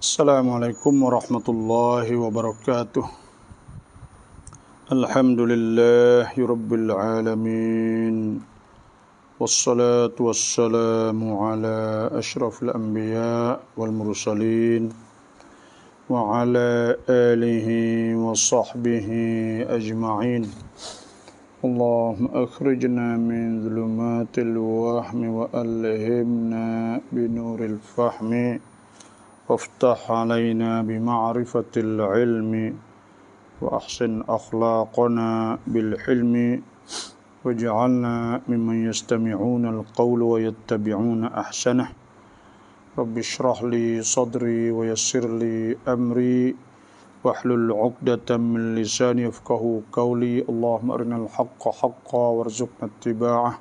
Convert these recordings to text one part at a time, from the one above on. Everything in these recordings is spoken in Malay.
Assalamualaikum warahmatullahi wabarakatuh. Alhamdulillahi rabbil alamin. Wassalatu wassalamu ala ashrafil anbiya wal mursalin wa ala alihi wa sahbihi ajma'in. Allahumma akhrijna min dhulumatil wahmi wa alhimna binuril fahmi وافتح علينا بمعرفة العلم وأحسن أخلاقنا بالحلم واجعلنا ممن يستمعون القول ويتبعون أحسنه رب اشرح لي صدري ويسر لي أمري واحلل عقدة من لساني يفقه قولي اللهم أرنا الحق حقا وارزقنا اتباعه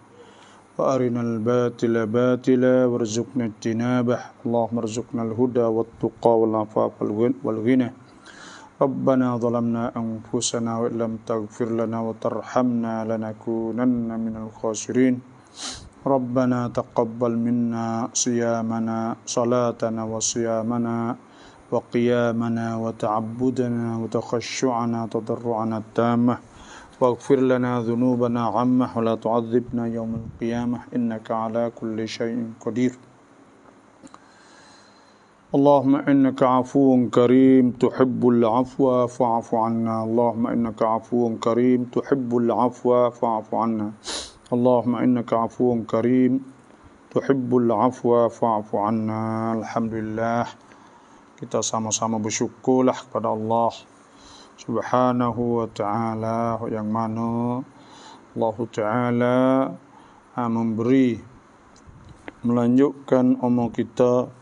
وأرنا الباطل باطلا وارزقنا اجتنابه اللهم ارزقنا الهدى والتقى والعفاف والغنى ربنا ظلمنا أنفسنا وإن لم تغفر لنا وترحمنا لنكونن من الخاسرين ربنا تقبل منا صيامنا صلاتنا وصيامنا وقيامنا وتعبدنا وتخشعنا تضرعنا التامة واغفر لنا ذنوبنا عامة ولا تعذبنا يوم القيامة إنك على كل شيء قدير اللهم إنك عفو كريم تحب العفو فاعف عنا اللهم إنك عفو كريم تحب العفو فاعف عنا اللهم إنك عفو كريم تحب العفو فاعف عنا. Alhamdulillah, kita sama-sama bersyukurlah kepada Allah Subhanahu wa ta'ala, yang mana Allah Ta'ala memberi, melanjutkan umur kita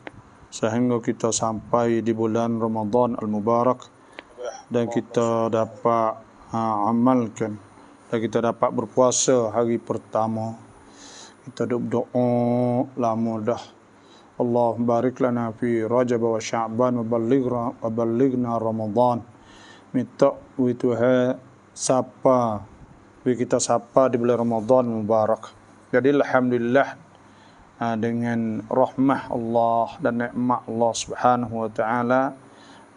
sehingga kita sampai di bulan Ramadan Al-Mubarak, dan kita dapat amalkan, dan kita dapat berpuasa hari pertama. Kita doa lama dah, Allah barik lana fi Rajab wa Sya'ban wa ballighna Ramadan. Minta Tuhan sapa kita sapa di bulan Ramadan Mubarak. Jadi alhamdulillah, dengan rahmah Allah dan nikmat Allah Subhanahu wa taala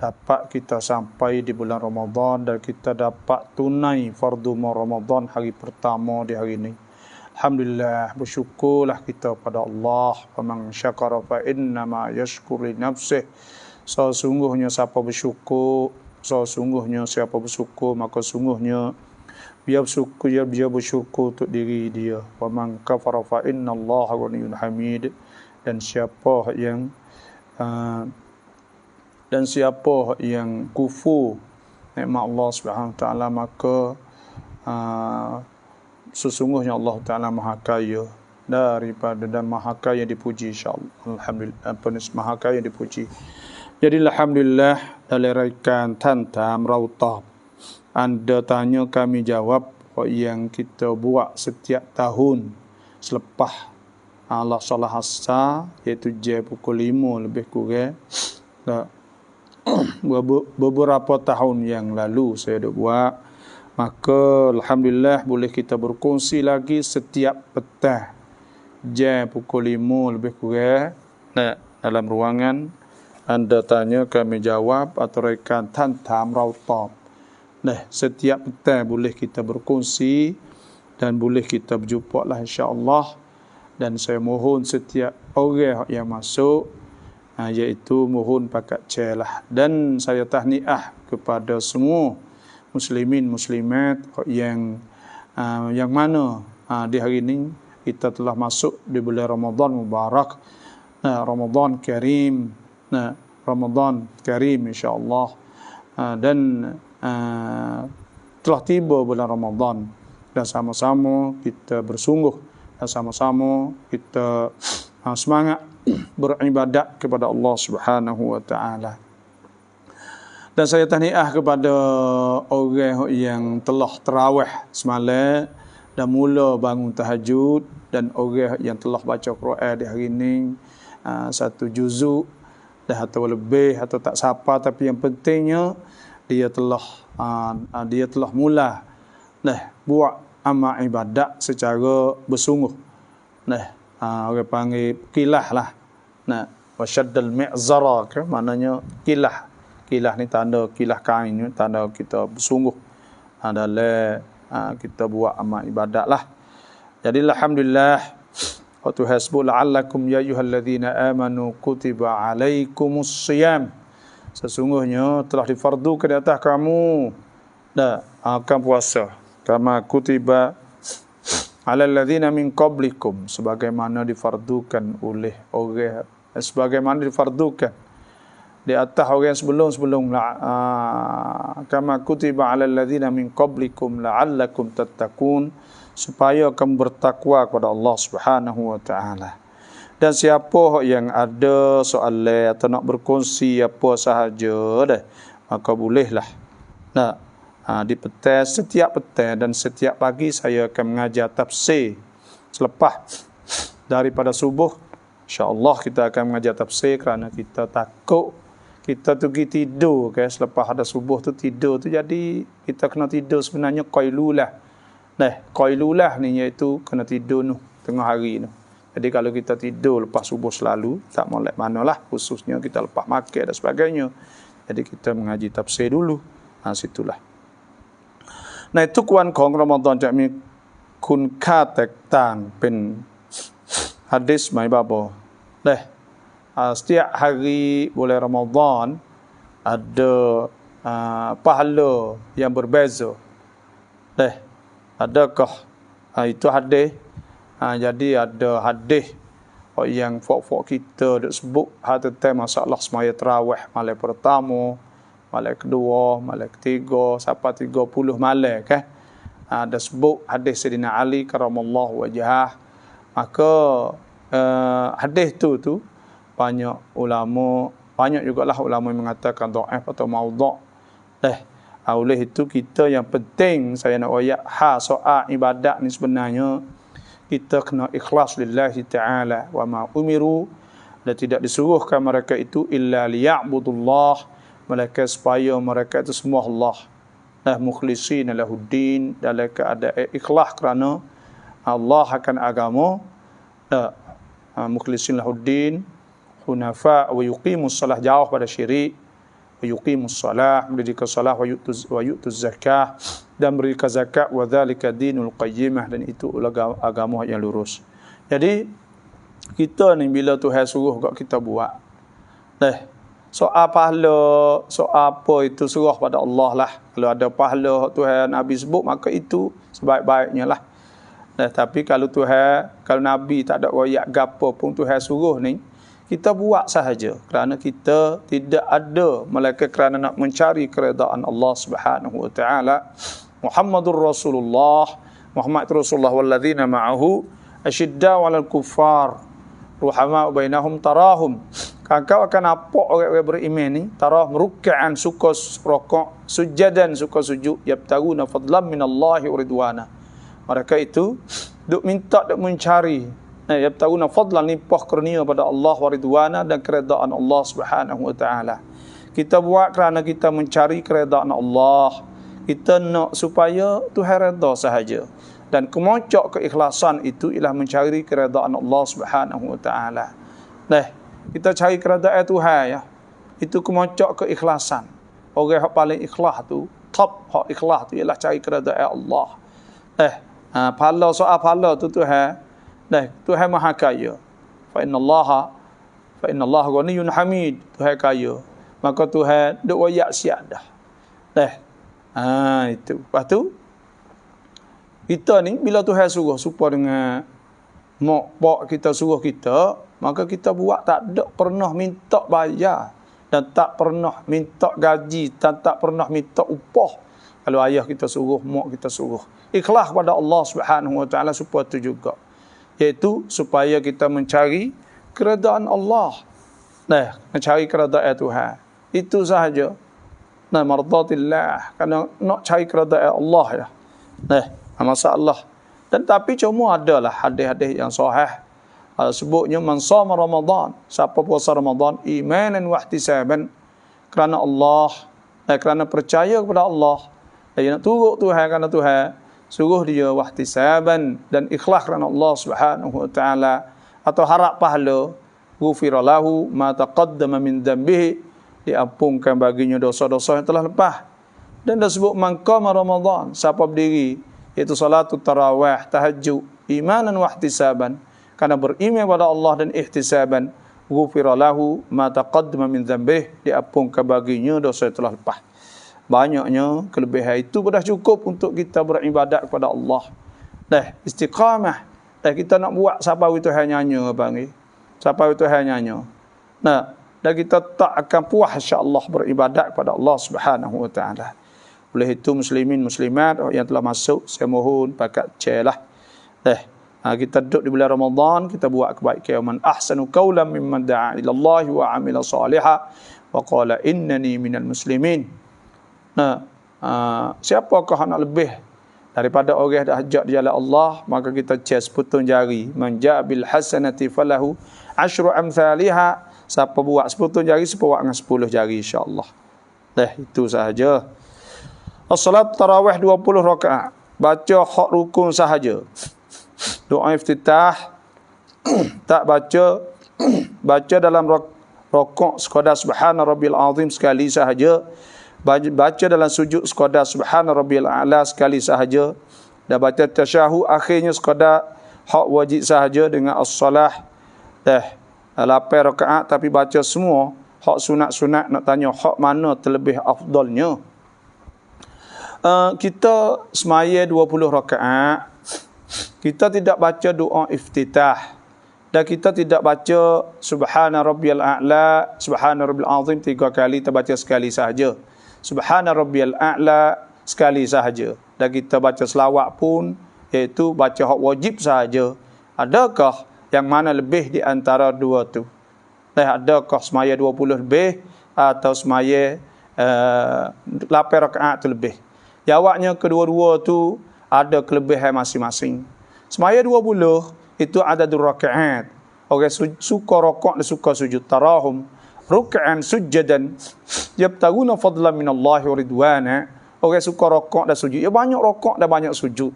dapat kita sampai di bulan Ramadan, dan kita dapat tunai fardu Ramadan hari pertama di hari ini. Alhamdulillah, bersyukurlah kita pada Allah. Faman syakara fa innama yashkuru li nafsihi. Sesungguhnya siapa bersyukur, siapa bersyukur, maka sungguhnya dia bersyukur untuk diri dia. Wa man kafara fa innallaha ghaniyyun hamid. Dan siapa yang kufur nikmat Allah Subhanahu wa taala, maka sesungguhnya Allah Taala Maha Kaya daripada dan Maha Kaya dipuji, insyaallah. Alhamdulillah, Maha Kaya dipuji. Jadi alhamdulillah, dalam raikan tantam rautab, Anda tanya kami jawab yang kita buat setiap tahun selepas Allah Salah Asa, iaitu jam pukul 5 lebih kurang. Beberapa tahun yang lalu saya dah buat. Maka alhamdulillah boleh kita berkongsi lagi setiap petang jam pukul 5 lebih kurang dalam ruangan Anda tanya kami jawab atau rekan tantam rautab. Setiap petang boleh kita berkongsi dan boleh kita berjumpa lah, insya-Allah. Dan saya mohon setiap orang yang masuk, iaitu mohon pakat celah. Dan saya tahniah kepada semua muslimin muslimat yang mana di hari ini kita telah masuk di bulan Ramadan Mubarak, Ramadan Karim, Ramadan Karim, insya-Allah. Dan telah tiba bulan Ramadan, dan sama-sama kita bersungguh, dan sama-sama kita semangat beribadat kepada Allah Subhanahu wa taala. Dan saya tahniah kepada orang yang telah tarawih semalam dan mula bangun tahajud, dan orang yang telah baca Quran di hari ini satu juzuk dah atau lebih atau tak siapa, tapi yang pentingnya dia telah mula buat amal ibadat secara bersungguh. Orang panggil kilah lah. wasyaddal mi'zara ke maknanya kilah. Kilah ni tanda kilah kain ni tanda kita bersungguh dalam kita buat amal ibadat lah. Jadi alhamdulillah waktu hasbu la'allakum ya ayyuhalladzina amanu kutiba alaikumus shiyam. Sesungguhnya telah difardukan di atas kamu akan puasa. Kama kutiba alal ladzina min qablikum, sebagaimana difardukan oleh orang, sebagaimana difardukan di atas orang sebelum kama kutiba alal ladzina min qablikum la'allakum tattaqun, supaya kamu bertakwa kepada Allah Subhanahu wa taala. Dan siapa yang ada soalan atau nak berkongsi apa sahaja dah, maka bolehlah. Di petang, setiap petang dan setiap pagi saya akan mengajar tafsir. Selepas daripada subuh, insya-Allah kita akan mengajar tafsir kerana kita takut kita tu pergi tidur selepas ada subuh tu tidur tu, jadi kita kena tidur sebenarnya qailulah. Qailulah ni iaitu kena tidur tengah hari tu. Jadi kalau kita tidur lepas subuh selalu, tak molek manalah, khususnya kita lepas makan dan sebagainya. Jadi kita mengaji tafsir dulu. Situlah. Nah, itu kuanของรอมฎอนจะมีคุณค่าแตกต่างเป็นhadis หมายบาบsetiap hari bulan Ramadan ada pahala yang berbeza. Adakah itu hadis? Jadi ada hadis yang fok kita duk sebut tentang masalah semaya tarawih malam pertama, malam kedua, malam ketiga sampai 30 malam ada sebut hadis Sayyidina Ali karamallahu wajhah. Maka hadis tu banyak jugalah ulama yang mengatakan dhaif atau maudhu'. Oleh itu kita yang penting saya nak royak soal ibadat ni sebenarnya kita kena ikhlas lillahi ta'ala wa ma umiru, dan tidak disuruhkan mereka itu illa liya'budullah, mereka supaya mereka itu semua Allah mukhlisina lahuddin, dalam keadaan ikhlas kerana Allah akan agama, mukhlisin lahuddin hunafa wa yuqimus salah, jauh pada syirik, wa yuqimus salah, mendirikan salah, wa yu'tuz zakah, dan berikan zakat, wa dzalika dinul qayyimah, dan itu agama yang lurus. Jadi kita ni bila Tuhan suruh kita buat soal pahala, soal apa itu suruh pada Allah lah. Kalau ada pahala Tuhan Nabi sebut, maka itu sebaik-baiknya lah. Tapi kalau Nabi tak ada royak gapo pun Tuhan suruh ni, kita buat sahaja kerana kita tidak ada melainkan kerana nak mencari keredaan Allah Subhanahu wa taala. Muhammadur Rasulullah, Muhammad Rasulullah walladzina ma'ahu asyidda 'alal kuffar ruhama'u bainahum tarahum. Kau akan nampak orang-orang beriman ni tarah ruk'an, suka rokok, sujadan, suka sujud, yabtaguna fadlan minallahi wa ridwana. Mereka itu duk minta, duk mencari yabtaguna fadlan, limpah kurnia pada Allah wa ridwana, dan keredaan Allah Subhanahu wa taala. Kita buat kerana kita mencari keredaan Allah. Kita nak supaya Tuhan redha sahaja. Dan kemocok keikhlasan itu ialah mencari keredaan Allah Subhanahu wa taala. Kita cari keredaan Tuhan ya. Itu kemocok keikhlasan. Orang yang paling ikhlas tu, top hak ikhlas tu ialah cari keredaan Allah. Pahala soal pahala tu Tuhan. Tuhan Maha Kaya. Fa innallaha ghaniyyun hamid. Tuhan kaya. Maka Tuhan duk royak siap dah. Itu. Lepas tu kita ni bila Tuhan suruh supaya dengan mak pak kita suruh kita, maka kita buat, tak ada pernah minta bayar dan tak pernah minta gaji dan tak pernah minta upah. Kalau ayah kita suruh, mak kita suruh, ikhlas pada Allah Subhanahu wa taala supaya tu juga, iaitu supaya kita mencari keredaan Allah. Mencari keredaan Tuhan. Itu sahaja. Mardatillah, kerana nak cari keredaan Allah ya. Masalah. Dan tapi cuma adalah hadis-hadis yang sahih. Sebutnya man shama Ramadan, siapa puasa Ramadan imanan wa ihtisaban, kerana Allah, kerana percaya kepada Allah, dia nak turut Tuhan kerana Tuhan suruh dia wa ihtisaban, dan ikhlas kerana Allah Subhanahu wa taala, atau harap pahala. ghufira lahu ma taqaddama min dhanbihi, diampunkan baginya dosa-dosa yang telah lepas. Dan disebut man qama Ramadan, siapa berdiri iaitu salatut tarawih, tahajud, imanan wa ihtisaban, karena beriman kepada Allah dan ihtisaban, ghufira lahu ma taqaddama min dhanbihi, diampunkan baginya dosa yang telah lepas. Banyaknya kelebihan itu sudah cukup untuk kita beribadat kepada Allah. Dah istiqamah. Dah kita nak buat siapa itu hanya nyanyi panggil. Siapa itu hanya nyanyi. Nah, dan kita tak akan puas insya-Allah beribadat kepada Allah Subhanahu wa taala. Oleh itu muslimin muslimat yang telah masuk, saya mohon pakat celah. Dah kita duduk di bulan Ramadan, kita buat kebaikan. Man ahsanu qawlan mimman da'a ila Allah wa 'amila shalihan wa qala innani minal muslimin. Nah, siapakah nak lebih daripada orang yang dah hajat di jalan Allah, maka kita cas putung jari. Man ja'a bil hasanati falahu asyru amsalihha. Siapa buat 10 jari, siapa buat dengan 10 jari insya-Allah. Dah itu sahaja. As-salat tarawih 20 rakaat. Baca hak rukun sahaja. Doa iftitah tak baca baca dalam rakaat sekadar subhana rabbil azim sekali sahaja. Baca dalam sujud sekadar subhana rabbiyal a'la sekali sahaja, dan baca tasyahud akhirnya sekadar hak wajib sahaja dengan as-salah. Dah 8 rakaat tapi baca semua hak sunat-sunat. Nak tanya hak mana terlebih afdalnya? Kita semaya 20 rakaat, kita tidak baca doa iftitah, dan kita tidak baca subhana rabbiyal a'la, subhana rabbil azim 3 kali, kita baca sekali sahaja. Subhana rabbiyal a'la sekali sahaja. Dan kita baca selawat pun iaitu baca hak wajib sahaja. Adakah yang mana lebih di antara dua tu? Adakah semaya 20 lebih atau semaya 8 rakaat tu lebih? Jawabnya kedua-dua tu ada kelebihan masing-masing. Semaya 20 itu adadur rakaat. Orang suka rakaat dan suka sujud tarahum. Ruk'an sujadan yabtaguna fadlan minallahi wa ridwana. Orang suka rakaat dan sujud, ya banyak rakaat dan banyak sujud.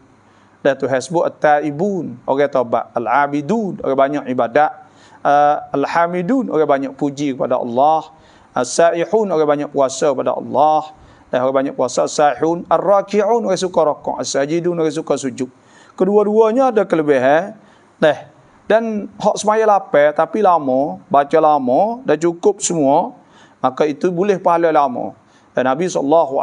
Dan tu hasbu at-taibun, orang taubat, al-abidun, orang banyak ibadat, al-hamidun, orang banyak puji kepada Allah, as-saihun, orang banyak puasa kepada Allah, dan orang banyak puasa, as-saihun, ar-raki'un, orang suka rakaat, as-sajidun, orang suka sujud. Kedua-duanya ada kelebihan. Dan hak semaya lapar tapi lama, baca lama dah cukup semua, maka itu boleh pahala lama. Dan Nabi SAW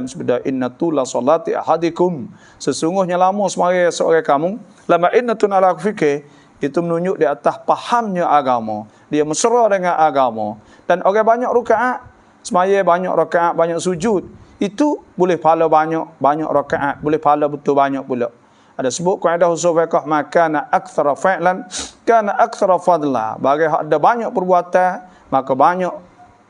sebeda inna tula salati ahadikum, sesungguhnya lama semaya seorang kamu, lama innatun ala fikih, itu menunjuk di atas pahamnya agama. Dia mesra dengan agama. Dan orang banyak rakaat, semaya banyak rakaat, banyak sujud, itu boleh pahala banyak rakaat, boleh pahala betul banyak pula. Ada sebut kaedah usul fiqh, maka na aktsara fa'lan kana aktsara fadla. Bagi ada banyak perbuatan maka banyak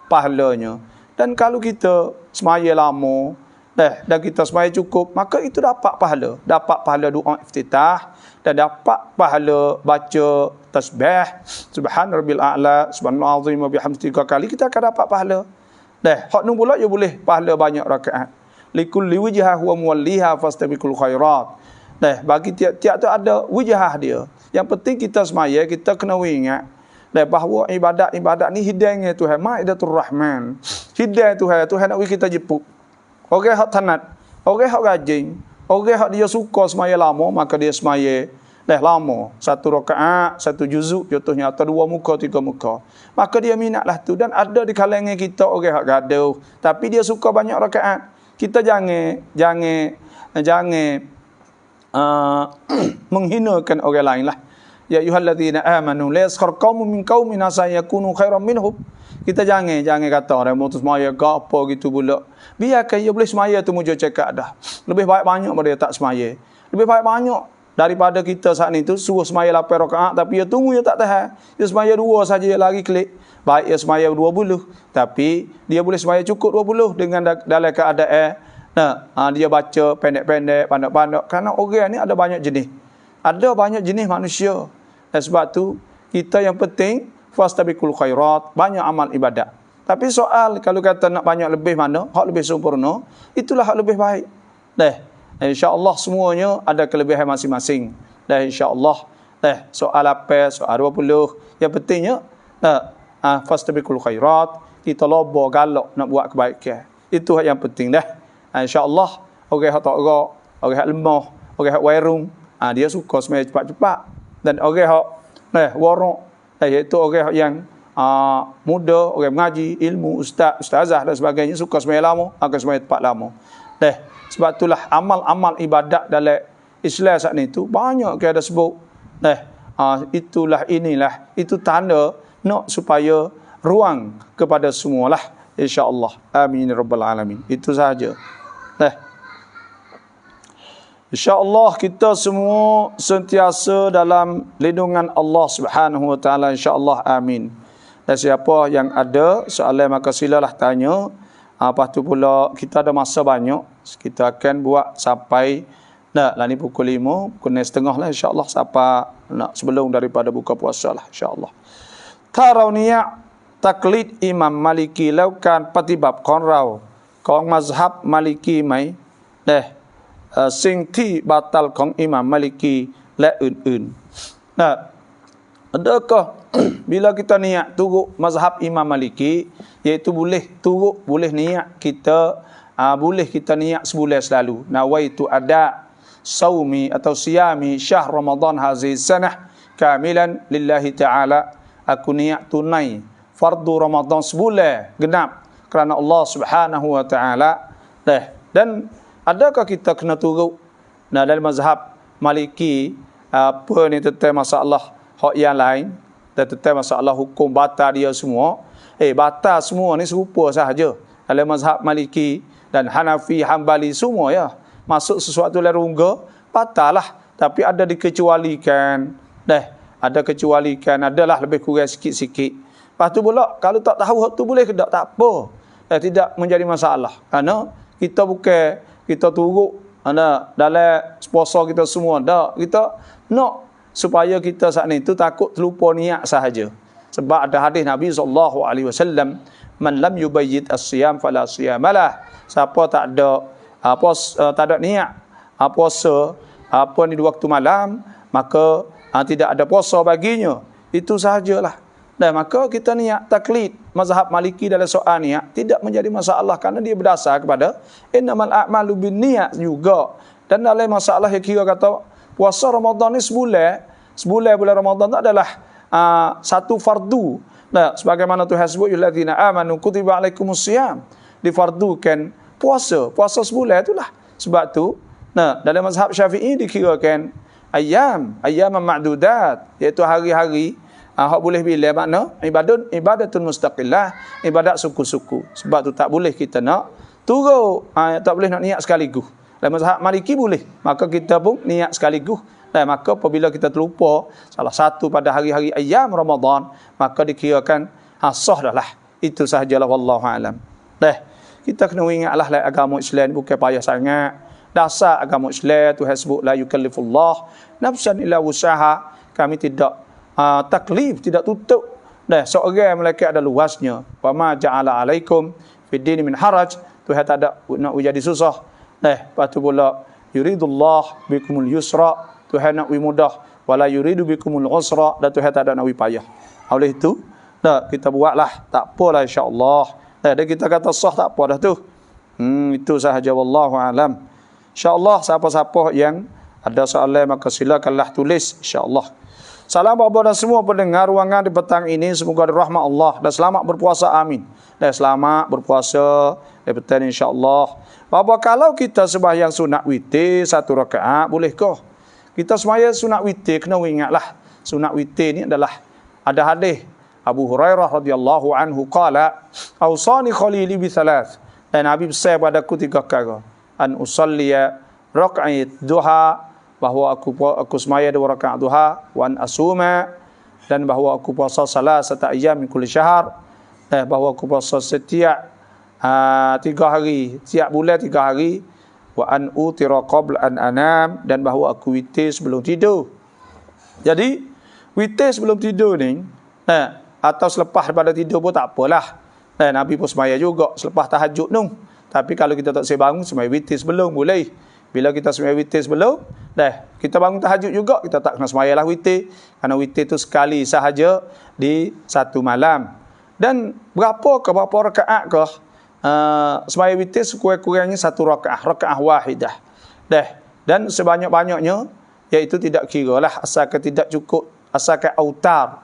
pahalanya. Dan kalau kita semaya lama dan kita semaya cukup, maka itu dapat pahala. Dapat pahala doa iftitah dan dapat pahala baca tasbih subhan rabbil a'la, subhanallah azim wa bihamdihi 3 kali, kita akan dapat pahala. Hak nu pula je boleh pahala banyak rakaat. Likulli wijhah wa muwalliha fastabiqul khairat. Bagi tiap-tiap tu ada wujah dia. Yang penting kita semaya, kita kena ingat bahawa ibadat ni hidayahnya Tuhan, maidatur rahman. Hidayah Tuhan nak kita jepuk. Orang hak tanat, orang hak rajin, orang hak dia suka semaya lama, maka dia semaya lama, 1 rakaat, 1 juzuk contohnya, atau 2 muka, 3 muka. Maka dia minatlah tu. Dan ada di kalangan kita orang hak gaduh, tapi dia suka banyak rakaat. Kita jangan menghinakan orang lain lah. Ya ayyuhalladzina amanu la yaskhar qaumun min qaumin asa yakunu khairan minhum. Kita jangan kata orang mutus semaya ke apa gitu pula. Biarkan dia boleh semaya tu mujo cakap dah. Lebih baik banyak daripada dia tak semaya. Lebih baik banyak daripada kita saat ni tu suruh semaya 8 rakaat tapi dia tunggu dia tak tahan. Dia semaya 2 saja dia lari klik. Baik dia semaya 20 tapi dia boleh semaya cukup 20 dengan dalam keadaan dia baca pendek-pendek, pandai-pandai. Kerana orang ni ada banyak jenis. Ada banyak jenis manusia. Dan sebab tu, kita yang penting, fastabiqul khairat, banyak amal ibadat. Tapi soal, kalau kata nak banyak lebih mana, hak lebih sempurna, itulah hak lebih baik. InsyaAllah semuanya ada kelebihan masing-masing. InsyaAllah, soal apa, soal 20. Yang pentingnya, fastabiqul khairat, kita lobo galak nak buat kebaikan. Itu yang penting dah. Insya-Allah orang hak tak gerak, orang hak lemah, orang hak wairung, dia suka semai cepat-cepat. Dan orang hak warok, iaitu orang yang muda, orang mengaji, ilmu, ustazah dan sebagainya suka semai lama, akan semai tepat lama. Sebab itulah amal-amal ibadat dalam Islam saat ni tu banyak ke ada sebut. Inilah itu tanda nak supaya ruang kepada semualah, insya-Allah. Amin rabbal alamin. Itu sahaja. InsyaAllah kita semua sentiasa dalam lindungan Allah Subhanahu Wa Taala, insyaAllah. Amin. Dan siapa yang ada soalan maka silalah tanya. Lepas tu pula kita ada masa banyak, kita akan buat sampai lah ni pukul 5, pukul 6.30 lah, insyaAllah, sampai sebelum daripada buka puasa lah, insyaAllah. Tarawniya taklid Imam Maliki laukan patibab konrau kong mazhab Maliki maiสิ่งที่ batal ของ Imam Maliki และอื่นๆ adakah bila kita niat turut mazhab Imam Maliki, iaitu boleh turut, boleh niat kita boleh kita niat sebulan selalu, nawaitu ada saumi atau siyami syahr Ramadan hazihi sanah kamilan lillahi ta'ala, aku niat tunai fardu Ramadan sebulan genap kerana Allah Subhanahu Wa Ta'ala. Dan adakah kita kena turut dalam mazhab Maliki apa ni tentang masalah hak yang lain dan tentang masalah hukum batal dia semua? Batal semua ni serupa sahaja dalam mazhab Maliki dan Hanafi, Hambali semua ya. Masuk sesuatu dalam rungga batal lah, tapi ada dikecualikan. Ada kecualikan, adalah lebih kurang sikit-sikit. Lepas tu pula kalau tak tahu hak tu boleh ke tak apa. Tidak menjadi masalah. Kerana kita bukan kita turut dalam puasa kita semua. Kita nak supaya kita saat ni tu takut terlupa niat sahaja. Sebab ada hadis Nabi SAW, man lam yubayyid as-siyam fala siyamalah. Siapa tak ada niat puasa ni di waktu malam, maka tidak ada puasa baginya. Itu sahajalah. Dan maka kita niat taklid mazhab Maliki dalam soal niat tidak menjadi masalah, kerana dia berdasar kepada innamal a'malu binniyat juga. Dan dalam masalah yang kira kata puasa Ramadan ni sebulan bulan Ramadan tak adalah satu fardu. Sebagaimana Tuhan sebut allazina amanu kutiba alaikumusiyam, difardukan puasa sebulan itulah. Sebab tu dalam mazhab Syafi'i dikirakan ayyam ma'dudat, iaitu hari-hari hak boleh bila makna ibadatun mustaqillah, ibadat suku-suku. Sebab tu tak boleh kita nak turut, tak boleh nak niat sekaligus. Dalam mazhab Maliki boleh, maka kita pun niat sekaligus. Dan maka apabila kita terlupa salah satu pada hari-hari ayyam Ramadan, maka dikirakan sah dah lah. Itu sahajalah, wallahu alam. Kita kena ingatlah agama Islam bukan payah sangat. Dasar agama Islam Tuhan sebut la yukallifullah nafsan illa wusaha. Kami tidak taklif, tidak tutup. Seorang malaikat ada luasnya. Wa ma ja'ala alaikum fid din min haraj. Tuhan tak ada nak jadi susah. Lepas tu pula yuridullah bikumul yusra. Tuhan nak mudah. Wala yuridu bikumul usra. Dan Tuhan tak ada nak payah. Oleh itu kita buatlah, tak apalah, insya-Allah. Dan kita kata sah tak apa dah tu. Itu sahaja, wallahu alam. InsyaAllah siapa-siapa yang ada soalan maka silakanlah tulis, insyaAllah. Salam kepada semua pendengar ruangan di petang ini, semoga dirahmat Allah dan selamat berpuasa, amin. Dan selamat berpuasa di petang, insyaAllah. Bapak, kalau kita sembahyang sunat witir 1 rakaat, bolehkah? Kita sembahyang sunat witir, kena ingatlah sunat witir ni adalah ada hadis Abu Hurairah radhiyallahu anhu qala awsani khalili bi thalath, dan Nabi pesan padaku 3 perkara. An usalliya raq'at duha, bahawa aku semaya 2 rakaat duha, wa an asuma, dan bahawa aku puasa salasata ayyam min kulli syahr, bahawa aku puasa setiap 3 hari, tiap bulan 3 hari, wa an utira qabla an anam, dan bahawa aku witir sebelum tidur. Jadi witir sebelum tidur ni atau selepas daripada tidur pun tak apalah. Nabi pun semaya juga selepas tahajud tu. Tapi kalau kita tak sempat bangun, semaya witir sebelum boleh. Bila kita sembahyang witir sebelum, kita bangun tahajud juga, kita tak kena sembahyanglah witir. Kerana witir tu sekali sahaja di satu malam. Dan berapa rakaat ke sembahyang witir sekurang-kurangnya satu rakaat wahidah. Dan sebanyak-banyaknya iaitu tidak kira lah, asalkan tidak cukup, asalkan autar.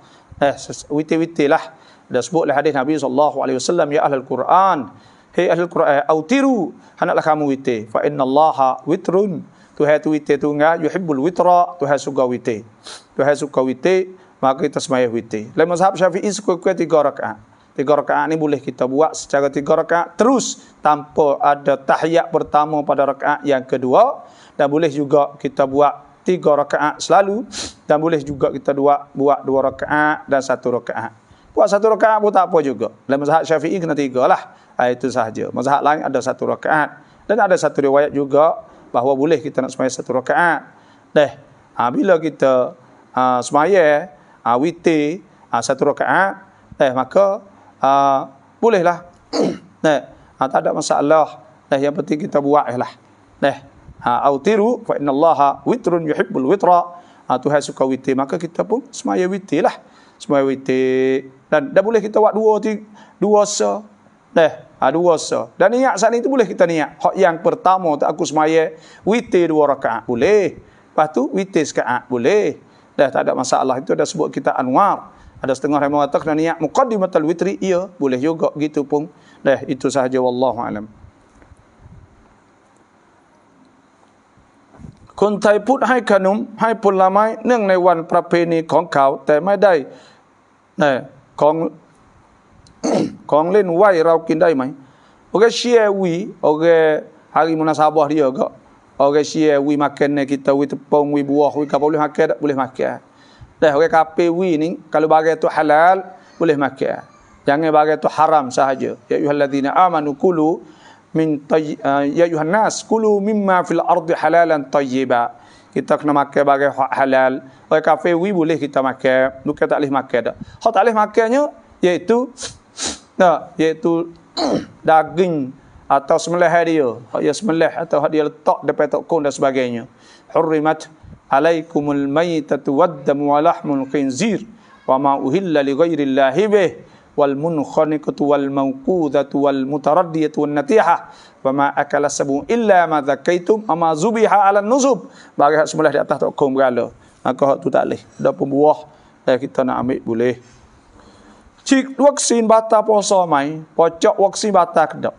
Witir-witir lah. Dah sebutlah hadis Nabi SAW, ya ahlul Quran, hei ahlul Quran, autiru, hendaklah kamu witir. Fa innallaha witrun, Tuhan tu witir tunggal, yuhibbul witra, Tuhan suka witir. Tuhan suka witir, maka kita sembahyang witir. Dalam mazhab Syafi'i sekurang-kurang 3 rakaat. 3 rakaat ni boleh kita buat secara 3 rakaat terus tanpa ada tahiyat pertama pada rakaat yang kedua, dan boleh juga kita buat 3 rakaat selalu, dan boleh juga kita buat 2 rakaat dan 1 rakaat. Buat 1 rakaat pun tak apa juga. Dalam mazhab Syafi'i kena 3 lah. Itu sahaja. Mazhab lain ada 1 rakaat. Dan ada satu riwayat juga bahawa boleh kita nak sembahyang 1 rakaat. Bila kita sembahyang witir 1 rakaat, maka bolehlah. Tak ada masalah. Yang penting kita buat lah. Autiru fa innallaha witrun yuhibbul witra. Tuhan suka witir, maka kita pun sembahyang witir lah. Sembahyang witir. Dan boleh kita buat 2 sa. 2 sa. Dan niat saat itu boleh kita niat. Hak yang pertama tu aku sembahyang witir 2 rakaat. Boleh. Lepas tu witir sekaat. Boleh. Tak ada masalah. Itu ada sebut kita anwar. Ada setengah yang mengatakan niat muqaddimatul witri. Ya, boleh juga gitu pun. Itu sahaja, wallahu alam.คนไทยพูดให้ขนมให้ผลไม้เนื่องในวันประเพณีของเขาแต่ไม่ได้ของเล่นไหวเรากินได้ไหมOrang share wi, orang hari munasabah dia ke, orang share wi makan kita, wi tepung, wi buah, wi apa boleh makan tak boleh makan. Orang kafir wi ni kalau bagi tu halal boleh makan. Jangan bagi tu haram sahaja. Ya ayyuhalladzina amanu kulu min ya ayuhan nas kulu mimma fil ardi halalan tayyiba. Kita kena makan bagi halal. Orang kafir wi boleh kita makan, bukan tak boleh makan dak. Hak tak boleh makannya iaitu daging atau sembelih dia, hak dia sembelih atau hak dia letak depan tokon dan sebagainya. Hurrimat alaikumul maitatu waddamu wa lahmul khinzir wa ma uhilla li ghairillahi bih wal munkhaniqatu wal mawqudatu wal mutaraddiyatu wan natihah wa ma akala sabu illa ma zakaitum ama zubiha ala nusub. Bagi hak sembelih di atas tokon berala, maka hak tu tak boleh. Ada pembuah kita nak ambil boleh. Cik vaksin batal puasa mai, pocok vaksin batal kedap.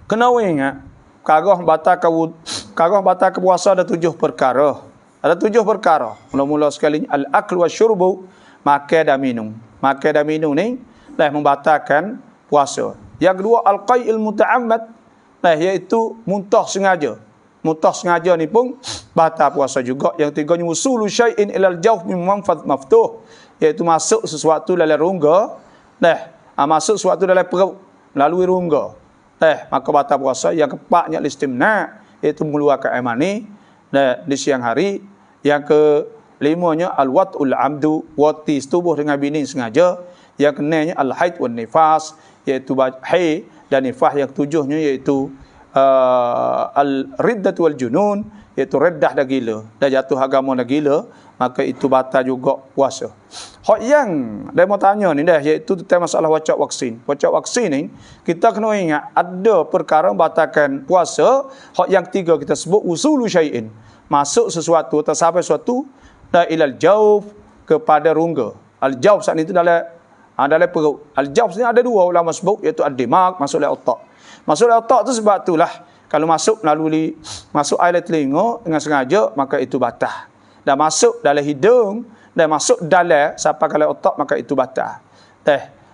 Kena ingat, kagah batal ke puasa ada 7 perkara. Ada 7 perkara. Mula-mula sekali al-akl wa syurbu, makan dan minum. Makan dan minum ni membatalkan puasa. Yang kedua al-qai'il muta'ammad, iaitu muntah sengaja. Muntah sengaja ni pun batal puasa juga. Yang tiganya usulu syai'in ilal jawf min manfad maftuh, iaitu masuk sesuatu dalam rongga, masuk sesuatu dalam perut melalui rongga, maka batal puasa. Yang keempatnya istimna, iaitu mengeluarkan air mani di siang hari. Yang kelimanya al-wat'ul amdu, wati setubuh dengan bini sengaja. Yang keenamnya al-haid wan nifas, iaitu haid dan nifas. Yang ketujuhnya iaitu al-riddat wal junun, iaitu reddah dah gila, dah jatuh agama dah gila, maka itu batal juga puasa. Hak yang dia mau tanya ni iaitu tentang masalah wacak vaksin. Wacak vaksin ni kita kena ingat ada perkara batalkan puasa. Hak yang 3 kita sebut usulu syai'in, masuk sesuatu atau sampai sesuatu ilal jawf, kepada rongga. Al jawf saat itu dalam perut. Al jawf ni ada 2 ulama sebut, iaitu ad-dimag, masuk dalam otak. Masuk dalam otak tu sebab itulah kalau masuk air telinga dengan sengaja, maka itu batal. Dan masuk dalam hidung dan masuk dalam sampai ke otak, maka itu batal.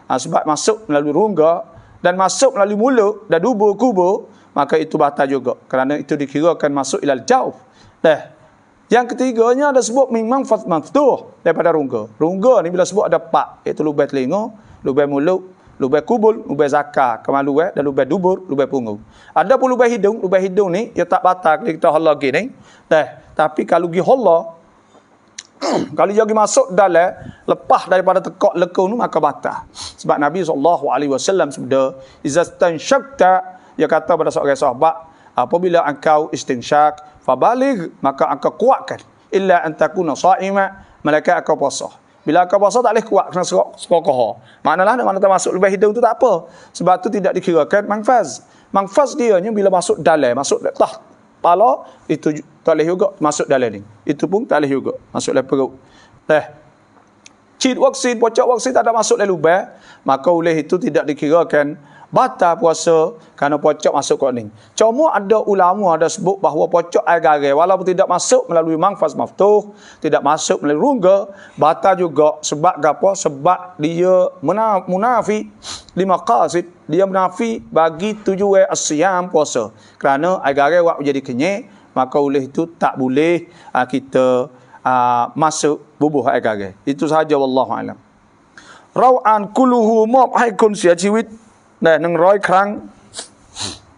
Sebab masuk melalui rongga dan masuk melalui mulut dan dubur kubur, maka itu batal juga, kerana itu dikirakan masuk ilal jawf. Yang ketiganya ada sebut memang maftuh, daripada rongga. Rongga ni bila sebut ada 4, iaitu lubang telinga, lubang mulut, lubang kubul, lubang zakar, kemaluan dan lubang dubur, lubang punggung. Ada pun lubang hidung ni dia tak batal kalau kita hala lagi ni. Tapi kalau pergi hala, kalau jadi masuk dalam, lepas daripada tekak lekau ni, maka batal. Sebab Nabi SAW sabda, izastan syakta, dia kata pada seorang sahabat, apabila engkau istinsyak, fabaligh, maka engkau kuatkan. Illa an takuna sha'ima, malaikat engkau puasa. Bila engkau puasa tak boleh kuat kena sekokoh. Maknalah mana termasuk lebih hidung tu tak apa. Sebab tu tidak dikirakan mangfaz. Mangfaz dia bila masuk dalam, masuk tah pala itu tak boleh juga masuk dalam ni. Itu pun tak boleh juga masuk dalam perut. Cid vaksin, pocok vaksin tak ada masuk dalam lubang, maka oleh itu tidak dikirakan batal puasa kerana pocok masuk kat ni. Cuma ada ulama ada sebut bahawa pocok air garam walaupun tidak masuk melalui mangfaz maftuh, tidak masuk melalui rongga, batal juga sebab apa? Sebab dia munafi lima qasid, dia menafi bagi tujuan asyam puasa. Kerana air garam buat menjadi kenyek, maka oleh itu tak boleh kita masuk bubuh air garam. Itu sahaja wallahu alam. Rau'an kulluhu mอบให้คนเสียชีวิตได้100 ครั้ง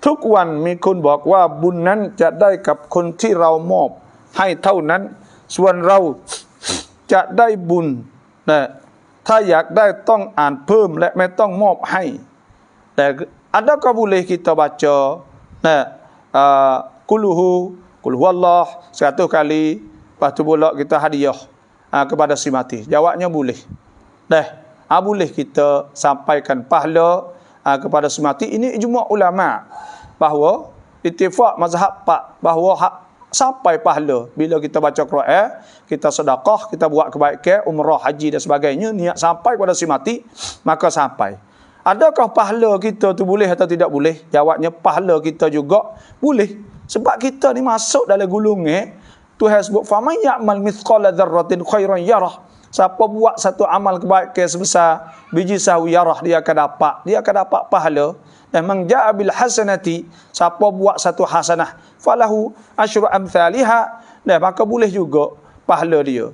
ทุกวันมีคนบอกว่าบุญนั้นจะได้กับคนที่เรามอบให้เท่านั้นส่วนเราจะได้บุญถ้าอยากได้ต้องอ่านเพิ่มและไม่ต้องมอบให้แต่adakah boleh kita baca qul huwallah 100 kali lepas tu pula kita hadiah kepada si mati? Jawabnya boleh. Boleh kita sampaikan pahala kepada si mati. Ini ijma' ulama bahawa ittifaq mazhab Pak bahawa sampai pahala bila kita baca Quran, kita sedekah, kita buat kebaikan, umrah, haji dan sebagainya, niat sampai kepada si mati, maka sampai. Adakah pahala kita tu boleh atau tidak boleh? Jawabnya pahala kita juga boleh. Sebab kita ni masuk dalam golongan Tuhan sebut faman ya'mal mithqala dzarratin khairan yarah. Siapa buat satu amal kebaikan sebesar biji sawi yarah, dia akan dapat pahala. Dan man ja'a bil hasanati, siapa buat satu hasanah falahu asyru amsalihha, maka boleh juga pahala dia.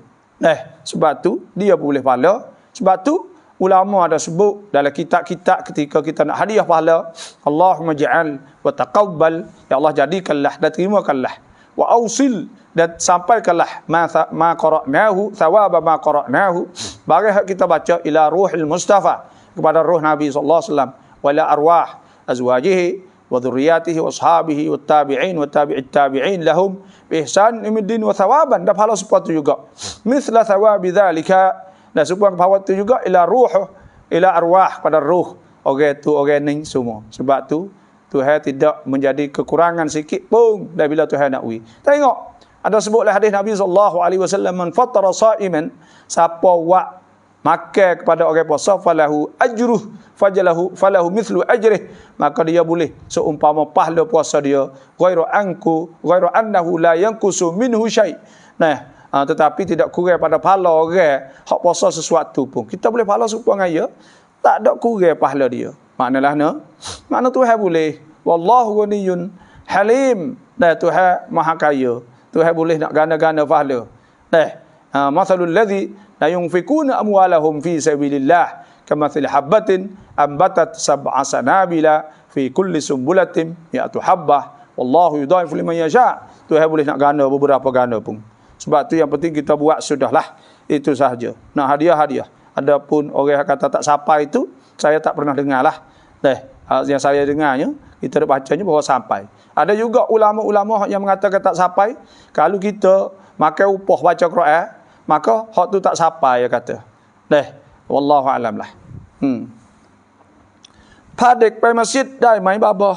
Sebab tu dia boleh pahala. Sebab tu ulama ada sebut dalam kitab-kitab ketika kita nak hadiah pahala, Allahumma ja'al wa taqabbal, ya Allah jadikanlah dan terimakanlah, wa ausil, dan sampaikanlah ma qara'nahu thawaba ma qara'nahu, bagi kita baca ila ruhil mustafa, kepada ruh Nabi sallallahu alaihi wasallam, wala arwah azwajihi wa dhurriyyatihi wa ashabihi wa tabi'in wa tabi'it tabi'in lahum bi ihsan imiddin wa thawaban, dan pahala seperti itu juga mithla thawabi dzalika, dan supaya pahala itu juga ila arwah, pada ruh orang tu orang ni semua. Sebab tu Tuhan tidak menjadi kekurangan sikit pun dan bila Tuhan nak wi. Tengok ada sebutlah hadis Nabi sallallahu alaihi wasallam, man fattara sa'iman, siapa buat makan kepada orang puasa, falahu ajruh falahu mithlu ajrih, maka dia boleh seumpama pahala puasa dia, ghairu annahu la yanqusu minhu syai'. Tetapi tidak kurang pada pahala orang hak puasa sesuatu pun. Kita boleh pahala serupa dengan dia, tak ada kurang pahala dia. Makna Tuhan boleh. Wallahu ghaniyyun halim, dan Tuhan maha kaya. Tuhan boleh nak gana-gana pahala. Mathalul ladzi la yunfikuna amwalahum fi sabilillah kamathil habbatin ambatat sab'a sanabila fi kulli sumbulatin mi'atu habbah wallahu yudha'ifu liman yasha'. Tuhan boleh nak gana beberapa gana pun. Sebab tu yang penting kita buat sudahlah, itu sahaja. Nak hadiah. Adapun orang yang kata tak sampai itu, saya tak pernah dengar lah. Yang saya dengarnya, kita bacanya bahawa sampai. Ada juga ulama-ulama yang mengatakan tak sampai. Kalau kita makan upah baca Quran, maka hak tu tak sampai, dia kata. Wallahu alam lah.พาเด็กไปมัสยิดได้ไหมบาบอ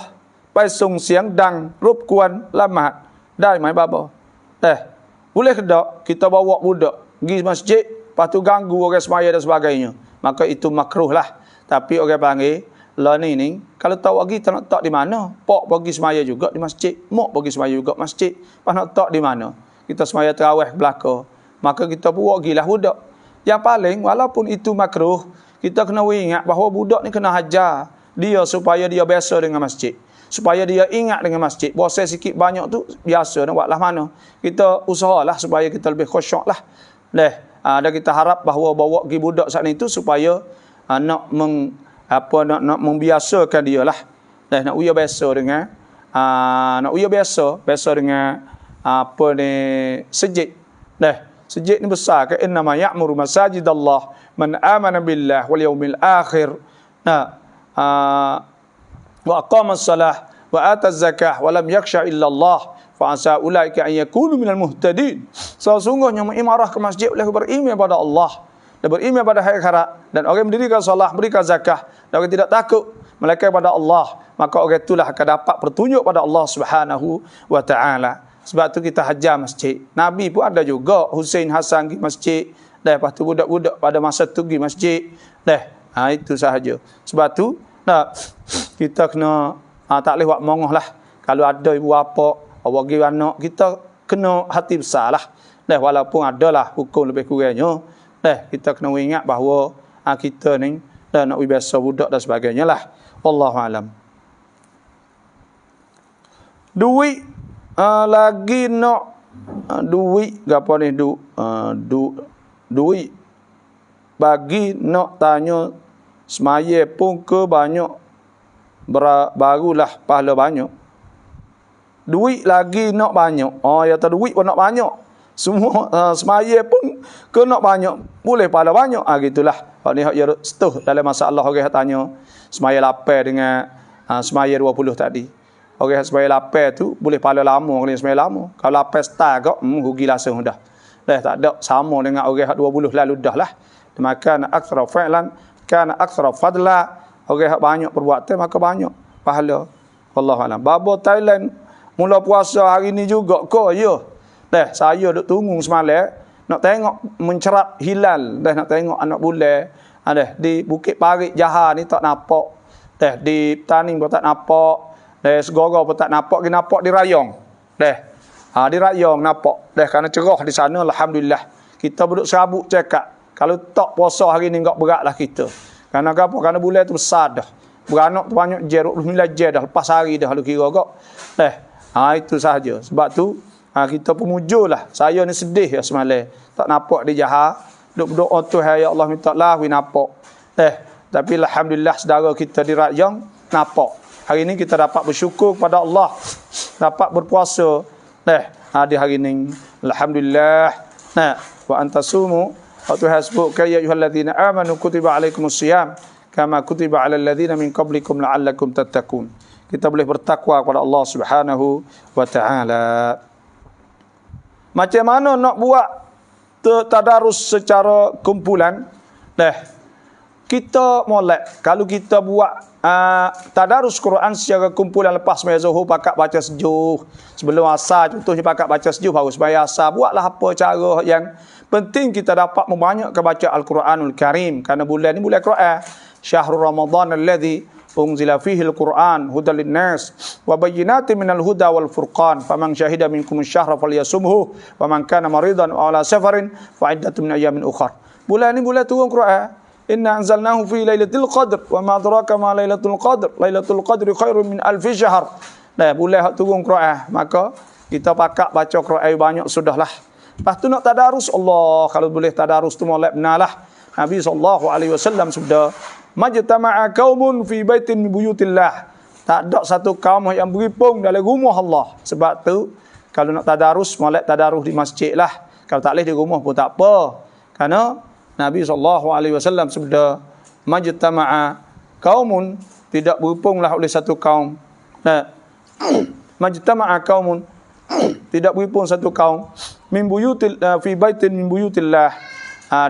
ไปส่งเสียงดังรบกวนละหมาดได้ไหมบาบอboleh ke tak kita bawa budak pergi masjid, lepas tu ganggu orang semaya dan sebagainya, maka itu makruh lah. Tapi orang panggil lah ni kalau tahu lagi tak nak tak di mana, pak pergi semaya juga di masjid, mak pergi semaya juga masjid, pas nak tak di mana kita semaya tarawih belaka, maka kita bawa gilah budak. Yang paling walaupun itu makruh, kita kena ingat bahawa budak ni kena hajar dia supaya dia biasa dengan masjid, supaya dia ingat dengan masjid. Bosan sikit banyak tu biasa nak buatlah mana. Kita usahalah supaya kita lebih khusyuk lah. Dan kita harap bahawa bawa pergi budak saat itu supaya nak membiasakan dia lah. Nak uya biasa dengan biasa dengan apa ni sejid. Sejid ni besar ke innama ya'muru masajidallah man amana billah wal yaumil akhir wa aqama as-salah wa ataz zakah wa lam yakhsha illa Allah fa asa ulaika an yakunu minal muhtadin. Sesungguhnya mengimarah ke masjid oleh beriman pada Allah dan beriman pada hari akhirat, dan orang mendirikan solat, berikan zakah, dan orang tidak takut melainkan pada Allah, maka orang itulah akan dapat petunjuk pada Allah Subhanahu wa taala. Sebab tu kita hajar masjid. Nabi pun ada juga Husain Hasan pergi masjid. Dah, lepas tu budak-budak pada masa tu pergi masjid. Dah, itu sahaja. Sebab tu kita kena tak boleh buat mongoh lah. Kalau ada ibu bapa bagi anak, kita kena hati besar lah. Dah, walaupun adalah hukum lebih kurangnya, dah, kita kena ingat bahawa kita ni dah nak biasa budak dan sebagainya lah. Wallahu alam. Duit lagi nak duit gapo ni duit bagi nak tanya semaya pun ke banyak barulah pahala banyak. Duit lagi nak banyak. Ya tak duit pun nak banyak. Semua semaya pun ke nak banyak, boleh pahala banyak. Gitulah. Hak ni hak ya setuh dalam masalah orang tanya semaya 8 dengan semaya 20 tadi. Orang semaya 8 tu boleh pahala lama, orang semaya lama. Kalau 8 star kau rugi langsung dah. Dah tak ada sama dengan orang hak 20 lalu dah lah. Maka aktsara fa'lan kana aktsara fadla. Orang hak banyak perbuatan maka banyak pahala. Wallahu alam. Babo Thailand mula puasa hari ni juga ke ya. Dah saya duk tunggu semalam nak tengok mencerap hilal, dah nak tengok anak bulan. Dah di Bukit Parit Johor ni tak nampak. Dah di Taning pun tak nampak. Dah Segoro pun tak nampak, kita nampak di Rayong. Dah. Di Rayong nampak. Dah kerana cerah di sana alhamdulillah. Kita duduk serabut cakap. Kalau tak puasa hari ni enggak beratlah kita. Kerana apa? Kerana bulan tu besar dah. Beranak tu banyak je 29 je dah lepas hari dah kalau kira kok. Dah. Itu sahaja. Sebab tu kita pemujulah. Saya ni sedih ya semalam. Tak nampak di Johor. Duk berdoa tu ya Allah minta lah we nampak. Tapi alhamdulillah saudara kita di Rayong nampak. Hari ini kita dapat bersyukur kepada Allah, dapat berpuasa. Di hari ini alhamdulillah. Wa antasumu wa tuhasbuka ya ayyuhalladzina amanu kutiba alaikumusiyam kama kutiba alal ladzina min qablikum la'allakum tattaqun. Kita boleh bertakwa kepada Allah Subhanahu wa taala. Macam mana nak buat tadarus secara kumpulan? Kita molek kalau kita buat tadarus Quran secara kumpulan lepas sembahyang Zuhur pakat baca sejuh, sebelum asar contohnya pakat baca sejuh baru sembahyang asar. Buatlah apa cara yang penting kita dapat membanyakkan baca Al-Quranul Karim, kerana bulan ni bulan Quran. Syahrul Ramadan alladzi unzila fihi al-Quran hudal linnas wa bayyinatin minal huda wal furqan faman syahida minkum asy-syahra falyasumhu wa man kana maridan aw ala safarin fa iddatun min ayamin ukhra. Bulan ni bulan turun Quran. Inna anzalnahu fi lailatul qadr wa ma adraka ma lailatul qadr. Lailatul qadri khairun min alfi syahr. Bulan hak turun Quran, maka kita pakak baca Quran banyak sudahlah. Lepas tu nak tadarus, Allah kalau boleh tadarus tu molek benarlah. Nabi SAW sudah majtama'a qaumun fi baitin min buyutillah. Tak ada satu kaum yang berhimpun dalam rumah Allah. Sebab tu kalau nak tadarus, molek tadarus di masjid lah. Kalau tak boleh di rumah pun tak apa. Kerana Nabi SAW sudah majtama'a qaumun, tidak berhimpunglah oleh satu kaum. Majtama'a qaumun, tidak berhimpun satu kaum min buyutil fi baitin min buyutillah,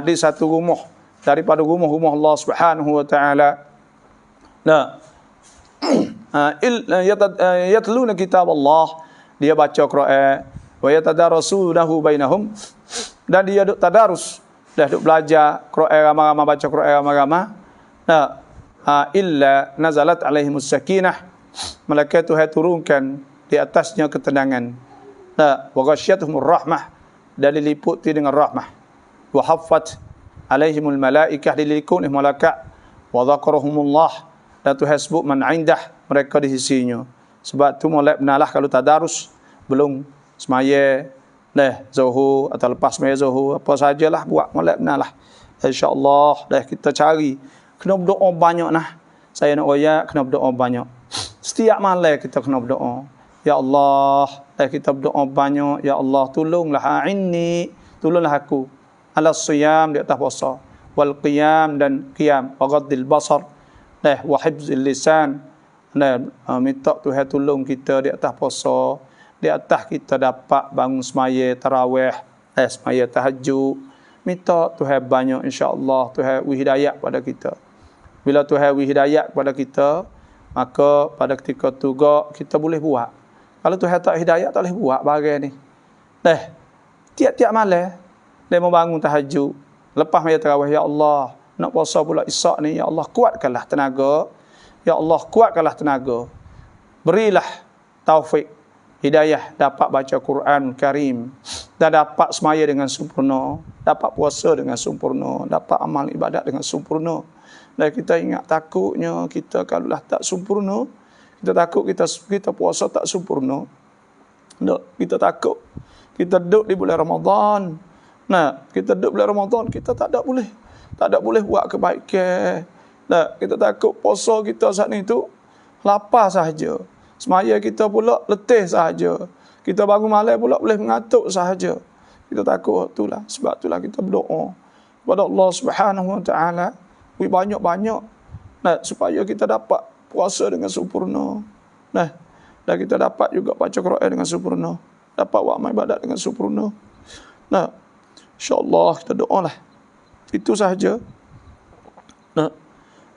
di satu rumah daripada rumah-rumah Allah Subhanahu wa taala. Yatluna kitab Allah, dia baca Quran, wa yatadarasunahu bainahum, dan dia duk tadarus, dah duk belajar Quran ramai-ramai, baca Quran ramai-ramai. Illa nazalat alaihimus sakinah, malaikat Tuhan turunkan di atasnya ketenangan. Wa ghasyiyatuhumur rahmah, dan diliputi dengan rahmah. Wa haffat alaihimul malaikah, diliput oleh malaikat. Wa dzakarahumullah, dan Tuhan sebut man indah, mereka di sisinya. Sebab tu molek benarlah kalau tadarus belum semaya Zuhur atau lepas semaya Zuhur, apa sajalah buat molek benarlah. InsyaAllah kita cari. Kena berdoa banyak nah. Saya nak royak kena berdoa banyak. Setiap malam kita kena berdoa. Ya Allah, kita berdoa banyak. Ya Allah, tolonglah a'inni, tolonglah aku. Ala siyam, di atas puasa. Wal qiyam, dan qiyam. Wa ghaddil basar. Wa hibzil lisan. Dan minta Tuhan tolong kita di atas puasa, di atas kita dapat bangun semaya tarawih, semaya tahajud. Minta Tuhan banyak, insya-Allah Tuhan beri hidayah pada kita. Bila Tuhan beri hidayah kepada kita, maka pada ketika tu kita boleh buat. Kalau Tuhan tak hidayah, tak boleh buat bahagian ni. Tiap-tiap malam dia membangun tahajud, lepas maya tarawih, ya Allah, nak puasa pula Isyak ni, ya Allah kuatkanlah tenaga. Ya Allah kuatkanlah tenaga. Berilah taufik, hidayah dapat baca Quran Karim dan dapat semaya dengan sempurna, dapat puasa dengan sempurna, dapat amal ibadat dengan sempurna. Dan kita ingat takutnya kita kalaulah tak sempurna, kita takut kita puasa tak sempurna. Kita takut kita duduk di bulan Ramadan. Kita duduk bulan Ramadan, kita tak ada boleh buat kebaikan. Kita takut puasa kita saat ni tu lapar sahaja. Semaya kita pula letih sahaja. Kita bangun malam pula boleh mengantuk sahaja. Kita takut itulah. Sebab itulah kita berdoa kepada Allah Subhanahu Wa Taala banyak-banyak supaya kita dapat puasa dengan sempurna. Dan kita dapat juga baca Quran dengan sempurna, dapat buat amal ibadat dengan sempurna. Insya-Allah kita doalah. Itu sahaja.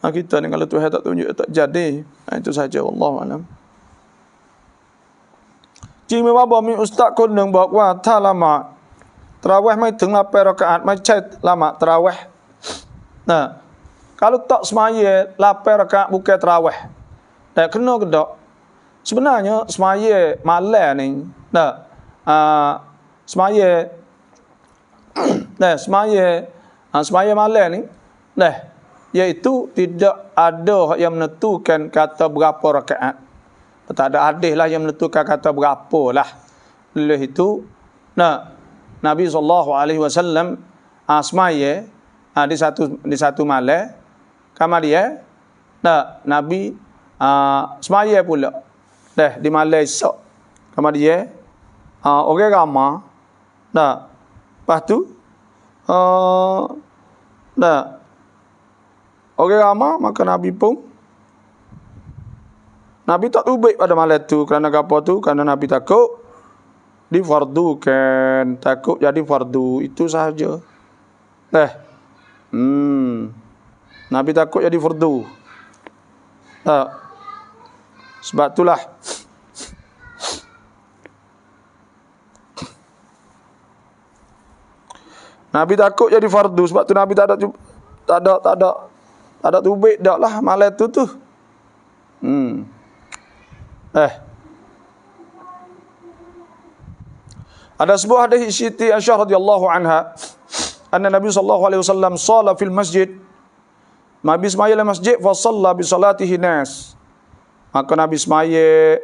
Kita ni kalau Tuhan tak tunjuk tak jadi. Itu saja, wallahu alam. จริงไหมว่าบอกมีอุสตาคนหนึ่งบอกว่าถ้าละหมาดตะเราะเวห์ไม่ถึง8 รากาอะห์ไม่ใช่ละหมาดตะเราะเวห์ kalau tak semaya 8 rakaat bukan tarawih. Dan kena ke tak? Sebenarnya semaya malam ni, semaya semaya malam ni, iaitu tidak ada yang menentukan kata berapa rakaat. Tak ada hadis lah yang menentukan kata berapa lah. Oleh itu, Nabi SAW semaya di satu malam, kamar dia, Nabi semaya pula. Di malam esok, kamar dia, orang ramai. Lepas tu, orang ramai, maka Nabi pun, Nabi tak tubik pada malam tu. Kerana apa tu? Kerana Nabi takut difardukan. Takut jadi fardu. Itu sahaja. Nabi takut jadi fardu. Sebab itulah. Nabi takut jadi fardu. Sebab tu Nabi tak ada tubik dak lah malam tu. Ada sebuah hadis Siti Aisyah radhiyallahu anha, anna Nabi sallallahu alaihi wasallam shalla fil masjid. Nabi semaya dalam masjid fa shalla bi salatihi nas. Maka Nabi semaya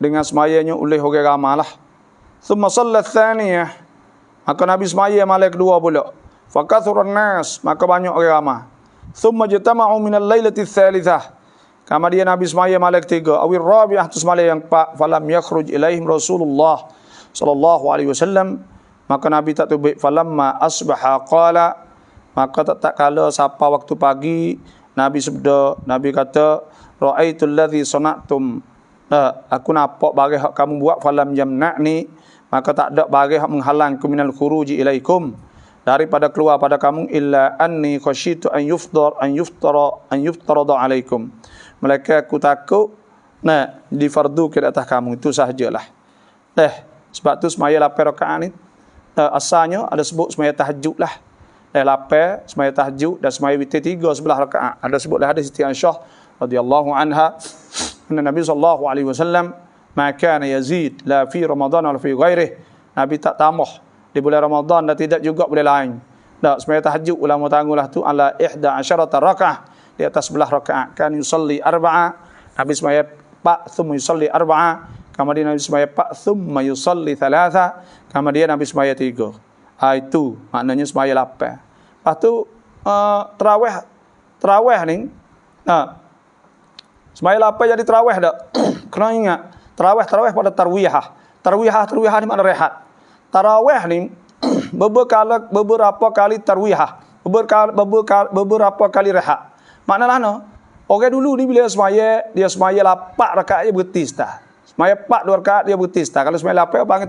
dengan semayanya oleh orang ramai lah. Thumma shalla tsaniyah. Maka Nabi semaya malam kedua pula. Fa kathuran nas, maka banyak orang ramai. Thumma jatama'u min al-lailati tsalitsah. Kemudian Nabi semaya malam ketiga, awil rabi'ah tu malam yang keempat, falam yakhruj ilaihim Rasulullah sallallahu alaihi wasallam, maka Nabi tak tubik. Falamma asbaha qala, maka tak kala siapa waktu pagi, Nabi sabda, Nabi kata, ra'aitul ladzi sana'tum, aku nampak barang hak kamu buat, falam yamna'ni, maka tak ada barang hak menghalangku minal khuruji ilaikum, daripada keluar pada kamu, illa anni khasyitu an yuftarada alaikum, mereka aku takut difardu ke atas kamu. Itu sahajalah. Sebab tu semaya 8 rakaat ni asalnya ada sebut semaya tahajud lah. 8 semaya tahajud dan semaya witir 3 11 rakaat. Ada sebut dah hadis Siti Aisyah radhiyallahu anha, anna Nabi sallallahu alaihi wasallam ma kana yazid la fi Ramadan wala fi ghairihi. Nabi tak tambah di bulan Ramadan dan tidak juga bulan lain. Semaya tahajud ulama tanggulah tu ala 11 rakaat, di atas 11 rakaat. Kan yusalli arba'a, Nabi semaya 4 thumma yusalli arba'a, kemudian Nabi semaya 4 thumma yusalli thalatha, kemudian Nabi semaya 3. Itu maknanya semaya 8. Lepas tu tarawih ni semaya 8 jadi tarawih dak. Kena ingat tarawih pada tarwihah ni makna rehat. Tarawih ni beberapa kali tarwihah, beberapa kali rehat. Maknanya Orang dulu ni bila semaya, dia semaya 8 rakaat dia berhenti dah. Semaya 4 2 rakaat dia berhenti dah. Kalau semaya 8 panggil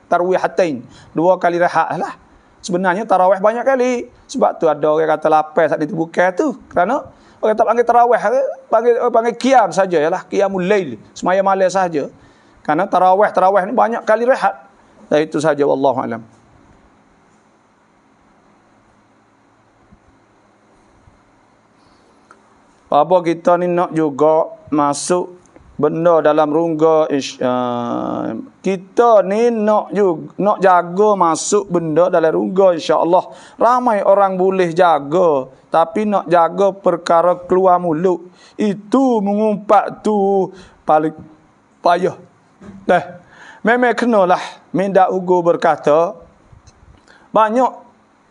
tarwihatain. 2 kali rehat lah. Sebenarnya tarawih banyak kali. Sebab tu ada orang kata 8 saat itu bukan tu. Kerana orang tak panggil tarawih, panggil qiyam saja yalah, qiyamul lail. Semaya malam saja. Kerana tarawih ni banyak kali rehat. Dan itu saja, wallahu alam. Apa kita ni nak juga masuk benda dalam rungga, kita ni nak jaga masuk benda dalam rungga, insya-Allah. Ramai orang boleh jaga, tapi nak jaga perkara keluar mulut itu mengumpat tu paling payah. Memang kenalah minda ugo berkata banyak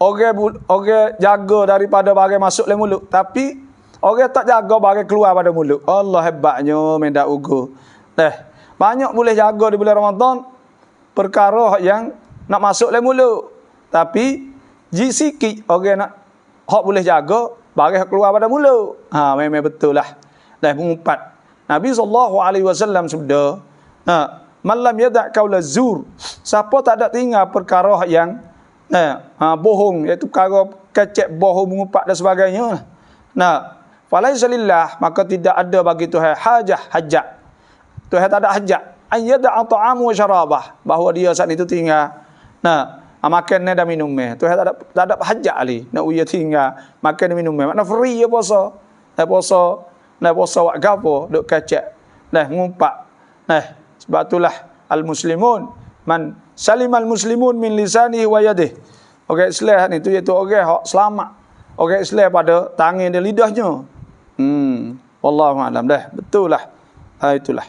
orang jaga daripada bagai masuk dalam mulut, tapi orang tak jaga bagi keluar pada mulut. Allah hebatnya mendak ugo. Banyak boleh jaga di bulan Ramadan perkara yang nak masuk dalam mulut. Tapi sikit orang nak hak boleh jaga bagi keluar pada mulut. Memang betul lah. Mengumpat. Nabi SAW sabda, man lam yada' qaula zur. Siapa tak ada tinggal perkara yang bohong, iaitu perkara kecek, bohong, mengumpat dan sebagainya. Falaisa lillah, maka tidak ada bagi Tuhan hajat. Tuhan tak ada hajat an yada'a ta'amu wa syarabah, bahawa dia saat itu tinggal makan dan minum. Tuhan tak ada hajat ali nak uya tinggal makan dan minum. Makna free ya puasa. Puasa wak gapo duk kacak. Mengumpat. Sebab itulah al-muslimun man salimal muslimun min lisanihi wa yadihi. Orang Islam itu iaitu orang hak selamat. Orang Islam pada tangan dan lidahnya. Wallahu a'lam. Betul lah. Itulah.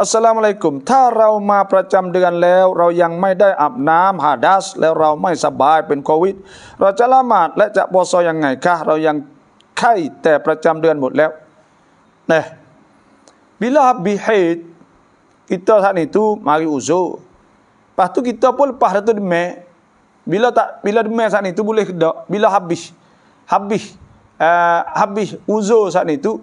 Assalamualaikum.ถ้าเรามาประจำเดือนแล้วเรายังไม่ได้อาบน้ำหาดัสแล้วเราไม่สบายเป็นโควิดเราจะละหมาดและจะpuasaยังไงคะเรายังไข้แต่ประจำเดือนหมดแล้วbila habis haid kita saat itu mari uzur. Lepas tu kita pun lepas tu demam. Bila demam saat itu boleh kedak. Bila habis uzur saat itu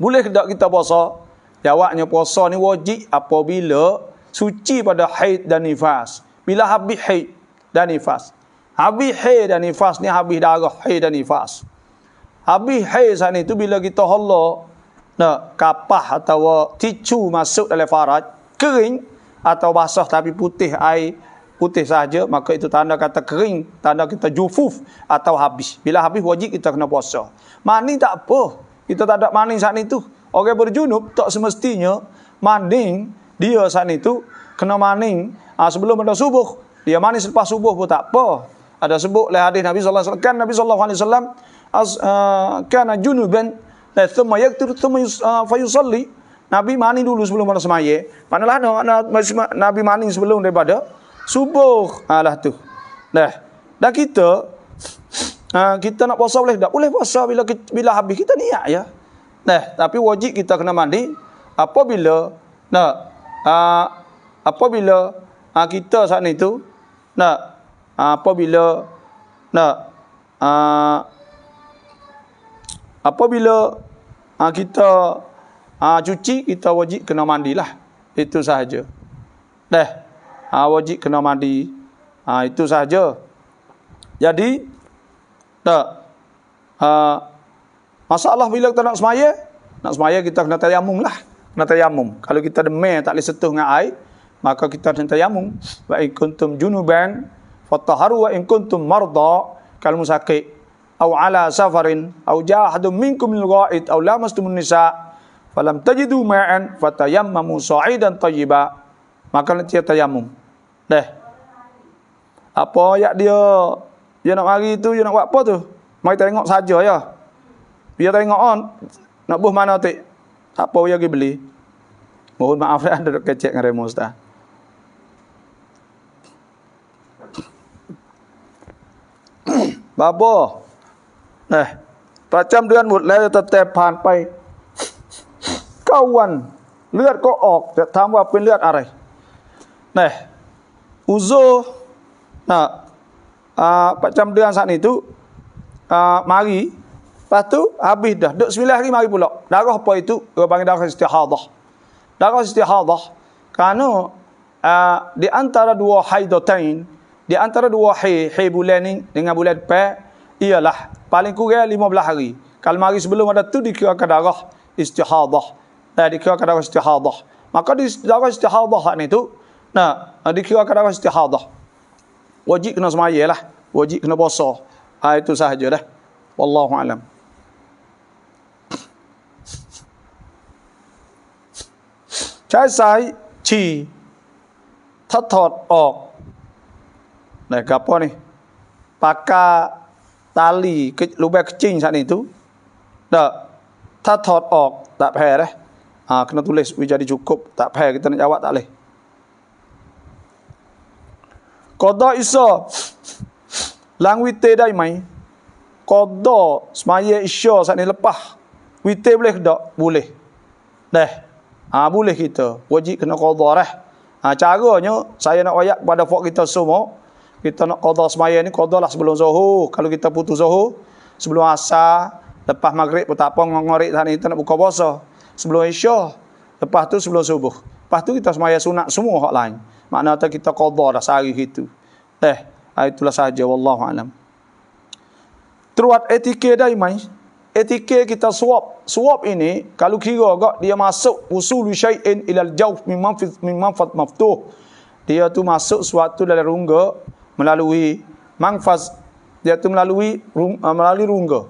boleh kedak kita puasa. Jawabnya puasa ni wajib apabila suci pada haid dan nifas. Bila habis haid dan nifas. Habis haid dan nifas ni habis darah haid dan nifas. Habis haid saat itu bila kita hala kapah atau ticu masuk dalam faraj, kering atau basah tapi putih, air putih saja, maka itu tanda kata kering, tanda kita jufuf atau habis. Bila habis wajib kita kena puasa. Mani tak apa, kita tak ada mani saat itu. Orang berjunub tak semestinya mandi dia saat itu kena mani sebelum ada subuh. Dia mani selepas subuh pun tak apa. Ada sebut oleh hadis Nabi sallallahu alaihi wasallam, kan Nabi sallallahu alaihi wasallam kana junuban thumma yaktur thumma fayusalli. Nabi mani dulu sebelum pada semaya. Panalah Nabi mani sebelum daripada subuh. Lah tu. Dan kita nak puasa boleh tak? Boleh puasa bila habis kita niat ya. Tapi wajib kita kena mandi apabila kita saat itu apabila kita cuci, kita wajib kena mandilah. Itu sahaja. Wajib kena mandi. Itu sahaja. Jadi masalah bila kita nak semaya kita kena tayamum lah. Kena tayamum. Kalau kita demam tak boleh sentuh dengan air, maka kita kena tayamum. Wa in kuntum junuban fatahharu wa in kuntum marda, kalau musakit aw ala safarin aw jahadum minkum lil ghaid aw lamastumun nisa falam tajidu ma'an fatayammamu sa'idan tayyiba, maka nanti tayamum. Apa ayat dia nak mari tu, dia nak buat apa tu? Mari tengok saja ya. Biar tengok nak buh mana tik. Tak apa dia pergi beli. Mohon maaf dah duduk kecek dengan remo Ustaz. Babo. Macamเดือนหมดแล้วแต่ผ่านไป9 วันเลือดก็ออกจะถามว่าเป็นเลือดอะไรอุโซ macam dia saat itu mari, lepas tu habis dah, duk 9 hari mari pula. Darah apa itu? Dia panggil darah istihadah. Darah istihadah kerana di antara dua haidatain, di antara dua haid bulan ni dengan bulan depan ialah paling kurang 15 hari. Kalau mari sebelum ada tu dikirakan darah istihadah. Dikirakan darah istihadah. Maka di darah istihadah ni tu, dikirakan darah istihadah. Wajib kena semaya lah. Wajib kena puasa. Itu sahaja dah. Wallahu alam. Trái sai chỉ thất thọt ọt. Này gặp apa ni? Pakai tali lubang kecil saat itu. Dah thất thọt ọt tak payah dah. Kena tulis jadi cukup, tak payah kita nak jawab tak boleh. Qada Isya lang witir dai mai. Qada semaya Isya saat ni lepas. Witir boleh ke tak? Boleh. Dah. Boleh kita. Wajib kena qada dah. Caranya saya nak wayak kepada fak kita semua. Kita nak qada semaya ni qadalah sebelum Zuhur. Kalau kita putus Zuhur, sebelum Asar, lepas Maghrib pun tak apa, ngorek sana kita nak buka puasa. Sebelum Isya, lepas tu sebelum Subuh. Lepas tu kita semaya sunat semua hak lain. Maknanya kita qada dah sehari itu. Itulah sahaja wallahu alam. Teruat etika dah mai. Etika kita suap. Suap ini kalau kira agak dia masuk usul syai'in ilal jawf min manfat maftuh. Dia tu masuk suatu dalam rongga melalui manfaz, dia tu melalui rongga.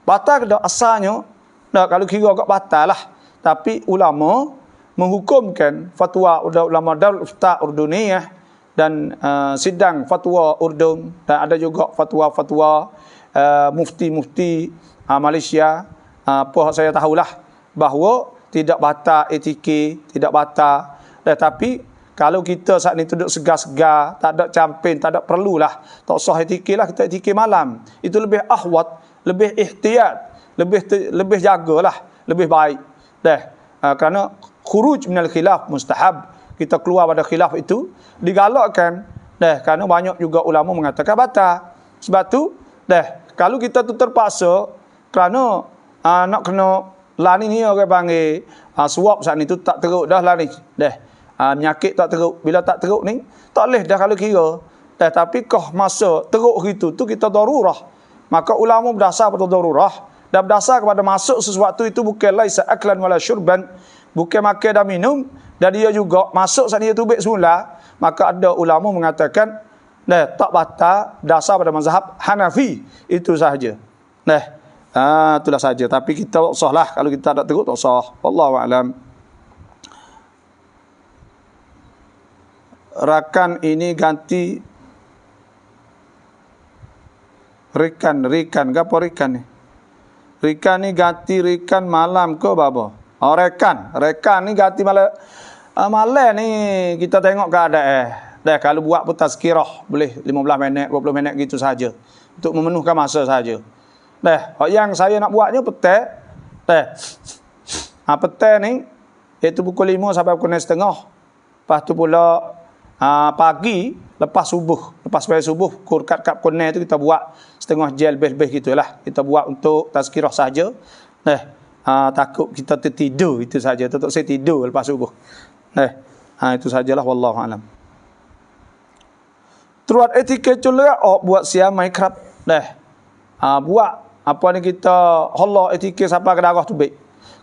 Batal ke asalnya? Kalau kira agak batal lah. Tapi ulama menghukumkan fatwa ulama Darul Ifta Urduniyah dan sidang fatwa Urdun, dan ada juga fatwa-fatwa mufti-mufti Malaysia. Apa saya tahulah bahawa tidak batal etika, tidak batal. Tetapi kalau kita saat ni duduk segar-segar, tak ada campin, tak ada perlulah, tak usah etika lah, kita etika malam. Itu lebih ahwat, lebih ihtiyat, lebih jagalah, lebih baik. Kerana khuruj minal khilaf mustahab, kita keluar pada khilaf itu digalakkan. Kerana banyak juga ulama mengatakan batal. Sebab tu kalau kita tu terpaksa kerana nak kena lani ni orang panggil suap saat ni tu tak teruk dah lani. Penyakit tak teruk. Bila tak teruk ni tak boleh dah kalau kira. Tapi kah masa teruk itu tu kita darurah. Maka ulama berdasar pada darurah dan berdasar kepada masuk sesuatu itu bukan laisa aklan wala syurban, bukan makan dan minum, dan dia juga masuk saat dia tubik semula. Maka ada ulama mengatakan tak batal dasar pada mazhab Hanafi. Itu sahaja. Itulah saja. Tapi kita tak usahlah, kalau kita tak teruk tak usah. Wallahu alam. Rakan ini ganti Rikan ke apa Rikan ni? Rikan ni ganti Rikan malam ke apa? Rekan ni ganti malam. Malam ni kita tengok keadaan. Kalau buat pun tazkirah boleh 15 minit, 20 minit gitu saja. Untuk memenuhkan masa saja. Yang saya nak buatnya petang. Petang ni iaitu pukul 5 sampai pukul 6.30. Lepas tu pula pagi lepas subuh, lepas sampai subuh kat pukul 6 tu kita buat setengah jam lebih gitulah. Kita buat untuk tazkirah saja. Takut kita tertidur itu saja. Tetap saya tidur lepas subuh. Itu sajalah wallahu alam. Teruat etika culak buat siamai kerap. Buat apa ni kita Allah etika sampai ke darah tu baik.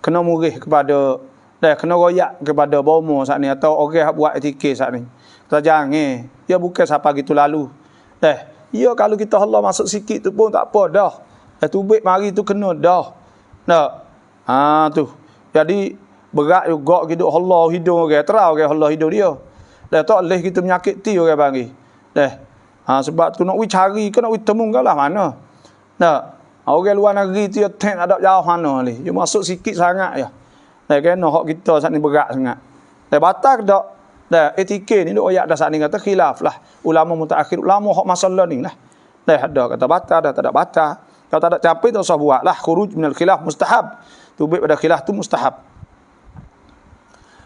Kena murih kepada kena royak kepada bomo saat ni atau orang buat etika saat ni. Kita jangan dia bukan sampai gitu lalu. Ya kalau kita Allah masuk sikit tu pun tak apa dah. Tu baik mari tu kena dah. Tu. Jadi berat juga hidup Allah hidung orang terau orang Allah hidup dia. Tak boleh kita menyakiti orang panggil. Sebab tu nak cari ke nak temu ke lah mana. Orang luar negeri tu tak ada jauh mana ni. Dia masuk sikit sangat ya. Kena hak kita saat ni berat sangat. Batal ke tak? Etika ni duk ayat dah saat ni kata khilaf lah. Ulama mutaakhir, ulama hak masalah ni lah. Ada kata batal, dah tak ada batal. Kalau tak ada capai tak usah buat lah. Khuruj minal khilaf mustahab. Tubik pada khilaf tu mustahab.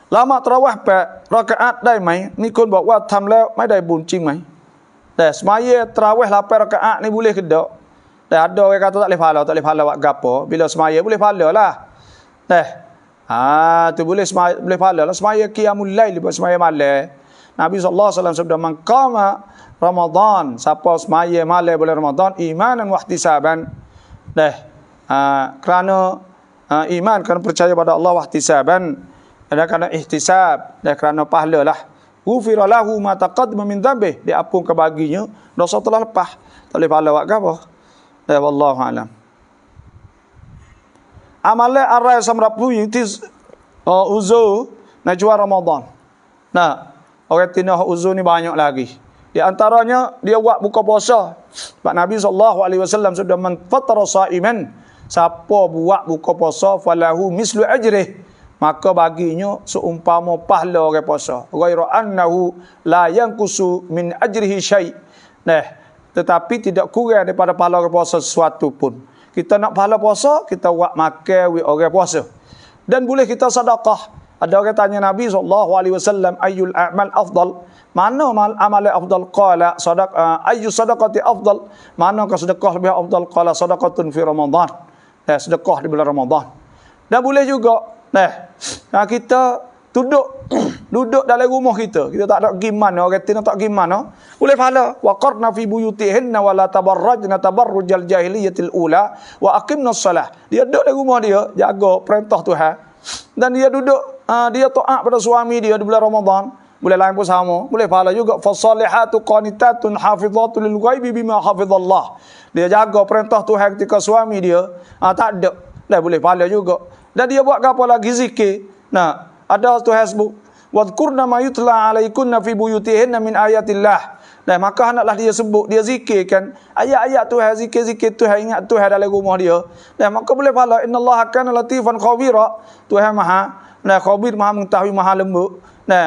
Lama tarawih 8 rakaatได้ไหม นี่คนบอกว่าทำแล้วไม่ได้บุญจริงไหม Dah semaya tarawih 8 rakaat ni boleh ke tak? Dah ada orang kata tak boleh pahala buat gapo. Bila semaya boleh pahala lah. Dah. Tu boleh semaya, boleh pahala lah semaya qiyamul lail, buat semaya malam. Nabi sallallahu alaihi wasallam sabda, man qama Ramadan, siapa semaya malam bulan Ramadan imanan wa ihtisaban. Dah. Kerana iman, kerana percaya pada Allah, wa ihtisaban, dan kerana ihtisab, dan kerana pahala lah. Ghufira lahu ma taqaddama min dhanbi, diampunkan baginya dosa telah lepas. Tak boleh pahala buat gapo. Dah, wallahu alam. Amalan arai samrapu yiti uzur najwa Ramadan. Nah, orang tina uzur ni banyak lagi. Di antaranya dia buat buka puasa. Sebab Nabi SAW sudah man fatara sa'iman, siapa buat buka puasa falahu mislu ajrih, maka baginya seumpama pahala orang puasa. Ghairu annahu la yanqusu min ajrihi syai'. Nah, tetapi tidak kurang daripada pahala orang puasa sesuatu pun. Kita nak pahala puasa, kita buat makan with orang puasa. Dan boleh kita sedekah. Ada orang tanya Nabi SAW, ayyul a'mal afdal? Mana amal afdal? Qala ayyu sadaqati afdal? Manakah sedekah lebih afdal? Qala sadaqatun fi Ramadan. Sedekah di bulan Ramadan. Dan boleh juga, kita duduk dalam rumah kita tak ada pergi mana, orang tina tak pergi mana, boleh pahala. Wa qarna fi buyutihinna wa la tabarrajna tabarrujal jahiliyatil ula wa aqimnas salah. Dia duduk dalam rumah dia, jaga perintah Tuhan, dan dia duduk dia taat pada suami dia di bulan Ramadan. Boleh lain pun sama, boleh pahala juga. Fasalihatu qanitatun hafizatu lil ghaibi bima hafizallah. Dia jaga perintah Tuhan ketika suami dia tak ada, dah boleh pahala juga. Dan dia buat apa lagi? Zikir. Ada Tuhan sebut, wadhkurna ma yutla alaikunna fi buyutihinna min ayatillah. Dan maka hendaklah dia sebut, dia zikirkan ayat-ayat Tuhan, zikir-zikir Tuhan, ingat Tuhan dalam rumah dia. Dan maka boleh pahala. Innallaha kana latifan khabira. Tuhan maha khabir, maha mengetahui, maha lembut,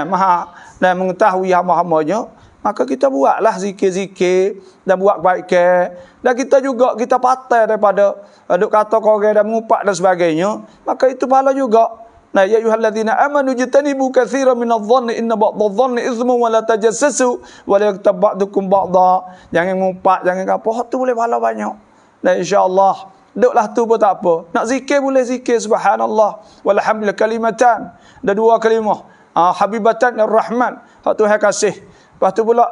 maha mengetahui hamba-hambanya. Maka kita buatlah zikir-zikir dan buat kebaikan. Dan kita juga kita patah daripada duk kata korang dan mengupak dan sebagainya. Maka itu pahala juga. Ya ayyuhalladzina amanu jtanibu katsiran minadh-dhanni inna ba'dadh-dhanni ithmun wa la tajassasu wa la yaktab ba'dukum ba'dha. Jangan ngumpat, jangan apa, tu boleh pahala banyak. Dan insya-Allah duklah tu pun tak apa. Nak zikir boleh zikir subhanallah walhamdulillah kalimatan. Ada dua kalimah. Habibatan ar-Rahman, hak Tuhan kasih. Lepas tu pula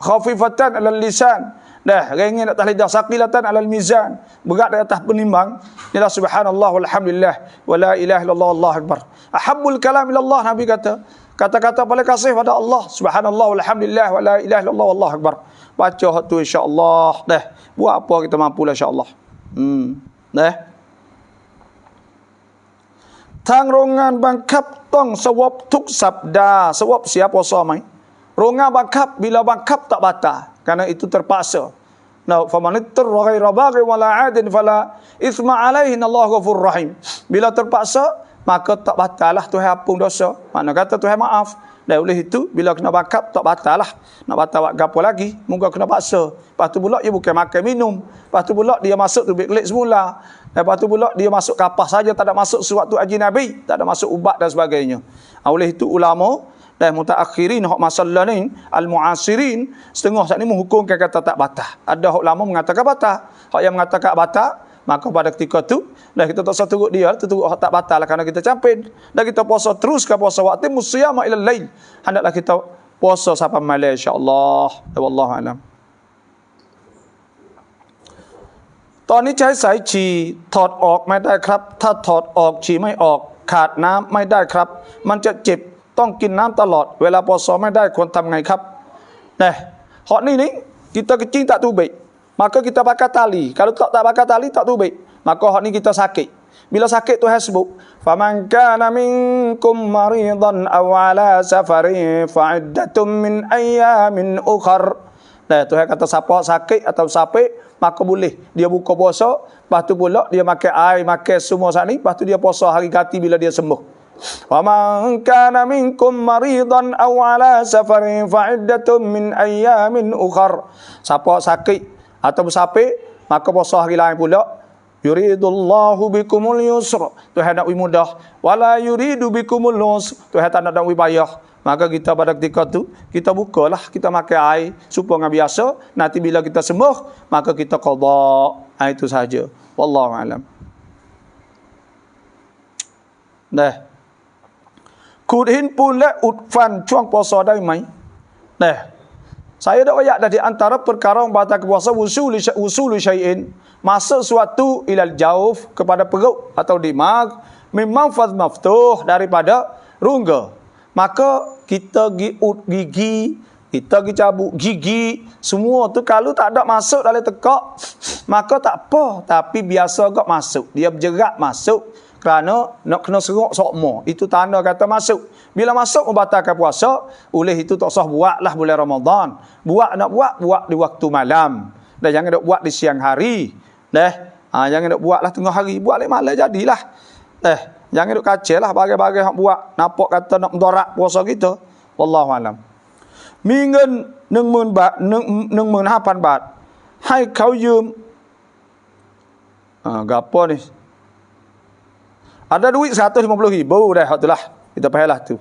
khafifatan alal lisan. Ringin atas lidah, saqilatan alal mizan, berat di atas penimbang. Inilah subhanallah walhamdulillah wa la ilaha illallah wallahu akbar. Ahabbul kalam ilallah, Nabi kata, kata-kata paling kasih pada Allah subhanallah walhamdulillah wa la ilaha illallah wallahu akbar. Baca hak tu insya-Allah. Buat apa kita mampulah insya-Allah. Tang rongan bangkap tong sewap tuk sabda. Sewap siapa samai? Rongan bangkap, bila bangkap tak batal, karena itu terpaksa. Faman ittara ghaira baghi wala 'adin fala itsma 'alaihi Allahu ghafurur rahim. Bila terpaksa, maka tak batal lah Tuhan ampun dosa. Mana kata Tuhan maaf. Dan oleh itu bila kena bangkap tak batal lah. Nak batal buat gapo lagi? Moga kena paksa. Lepas tu pula dia bukan makan minum. Lepas tu pula dia masuk tu bilik semula. Lepas tu pula dia masuk kapas saja, tak ada masuk sewaktu haji Nabi, tak ada masuk ubat dan sebagainya. Oleh itu ulama dan mutaakhirin hak masalah ni al-muasirin setengah saat ni menghukumkan kata tak batal. Ada hak ulama mengatakan batal. Hak yang mengatakan batal, maka pada ketika tu dah kita tak usah turut dia, turut hak tak batal lah, kerana kita campin. Dan kita puasa terus ke puasa waktu musyama ilal lail. Hendaklah kita puasa sampai malam insya-Allah. Wallahu alam. ตอนนี้ใช้สายฉี่ถอดออกไม่ได้ครับ ถ้าถอดออกฉี่ไม่ออกขาดน้ำไม่ได้ครับ มันจะเจ็บต้องกินน้ำตลอดเวลาปสไม่ได้ควรทำไงครับ hak ni kita kencing tak tubik, maka kita pakai tali. Kalau tak pakai tali tak tubik, maka hak ni kita sakit. Bila sakit Tuhan sebut, faman kana minkum maridan aw ala safarin fa iddatun min ayyamin ukhar. Tuhan kata siapa sakit atau sapit, maka boleh dia buka puasa, lepas tu pula dia makan air, makan semua saat ni, lepas tu dia puasa hari ganti bila dia sembuh. Wa man kana minkum maridan aw ala safarin fa iddatun min ayyamin ukhar. Siapa sakit atau sapit, maka puasa hari lain pula. Yuridullahu bikumul yusra, Tuhan nak mudah, wala yuridu bikumul usra, Tuhan tak nak payah. Maka kita pada ketika tu kita bukalah, kita pakai air supaya dengan biasa. Nanti bila kita sembuh, maka kita qada. Itu saja. Wallahu a'lam. Dah. Kudhin pun le utfan chuang puasa dai mai. Dah. Saya dah ayat dari antara perkara yang batal puasa usul syai'in, masuk suatu ilal jauf kepada perut atau dimag, memang faz maftuh daripada rongga. Maka kita giut gigi, kita cabuk gigi, semua tu kalau tak ada masuk dalam tekak, maka tak apa, tapi biasa agak masuk. Dia bergerak masuk kerana nak kena serok sokmo. Itu tanda kata masuk. Bila masuk membatalkan puasa, oleh itu tak sah buatlah bulan Ramadan. Buat di waktu malam. Dan jangan nak buat di siang hari. Jangan nak buatlah tengah hari. Buat lek malam jadilah. Jangan nak kacau lah bagai-bagai hak buat. Nampak kata nak mendorak puasa kita. Wallahu alam. Minggu 10,000 baht, 15,000 baht. Hai kauยืม gapo ni? Ada duit 150,000 dah, itulah. Kita pahalah tu.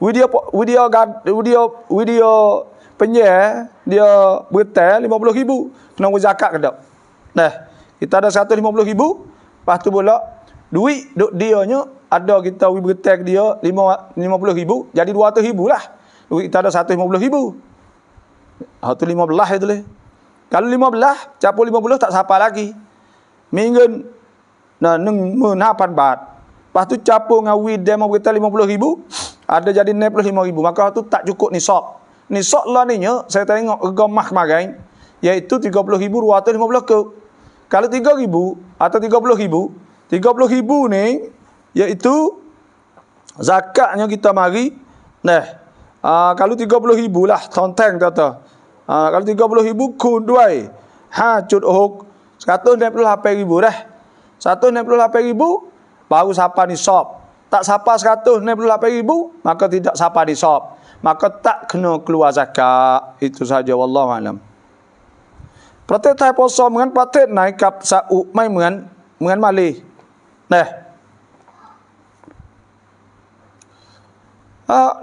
Video penyiar dia bertel 50,000 kena zakat ke tak? Kita ada 150,000, lepas tu pula duit duk dianya ada kita bertel dia 50,000 jadi 200,000 lah. Duit kita ada 150,000. Tu 15 itu leh. Kalau 15 capur 50 tak siapa lagi. Minggu 10,000 baht. Lepas tu capur dengan wid dia mau bertel 50,000, ada jadi 65,000. Maka tu tak cukup nisab. Nisab lah ni saya tengok gemah kemarin, iaitu 30,000 250 ke. Kalau 3,000 atau 30,000, 30,000 ni iaitu zakatnya kita mari. Kalau 30,000 lah tonteng kata. Kalau 30,000 kun 2 cut hok 168,000 dah. 168,000 baru sapa nisab. Tak sapa 168,000 maka tidak sapa nisab. Maka tak kena keluar zakat. Itu saja wallahu alam. Pratet thai puasa mengan pratet naik kap sau mai mengan malih.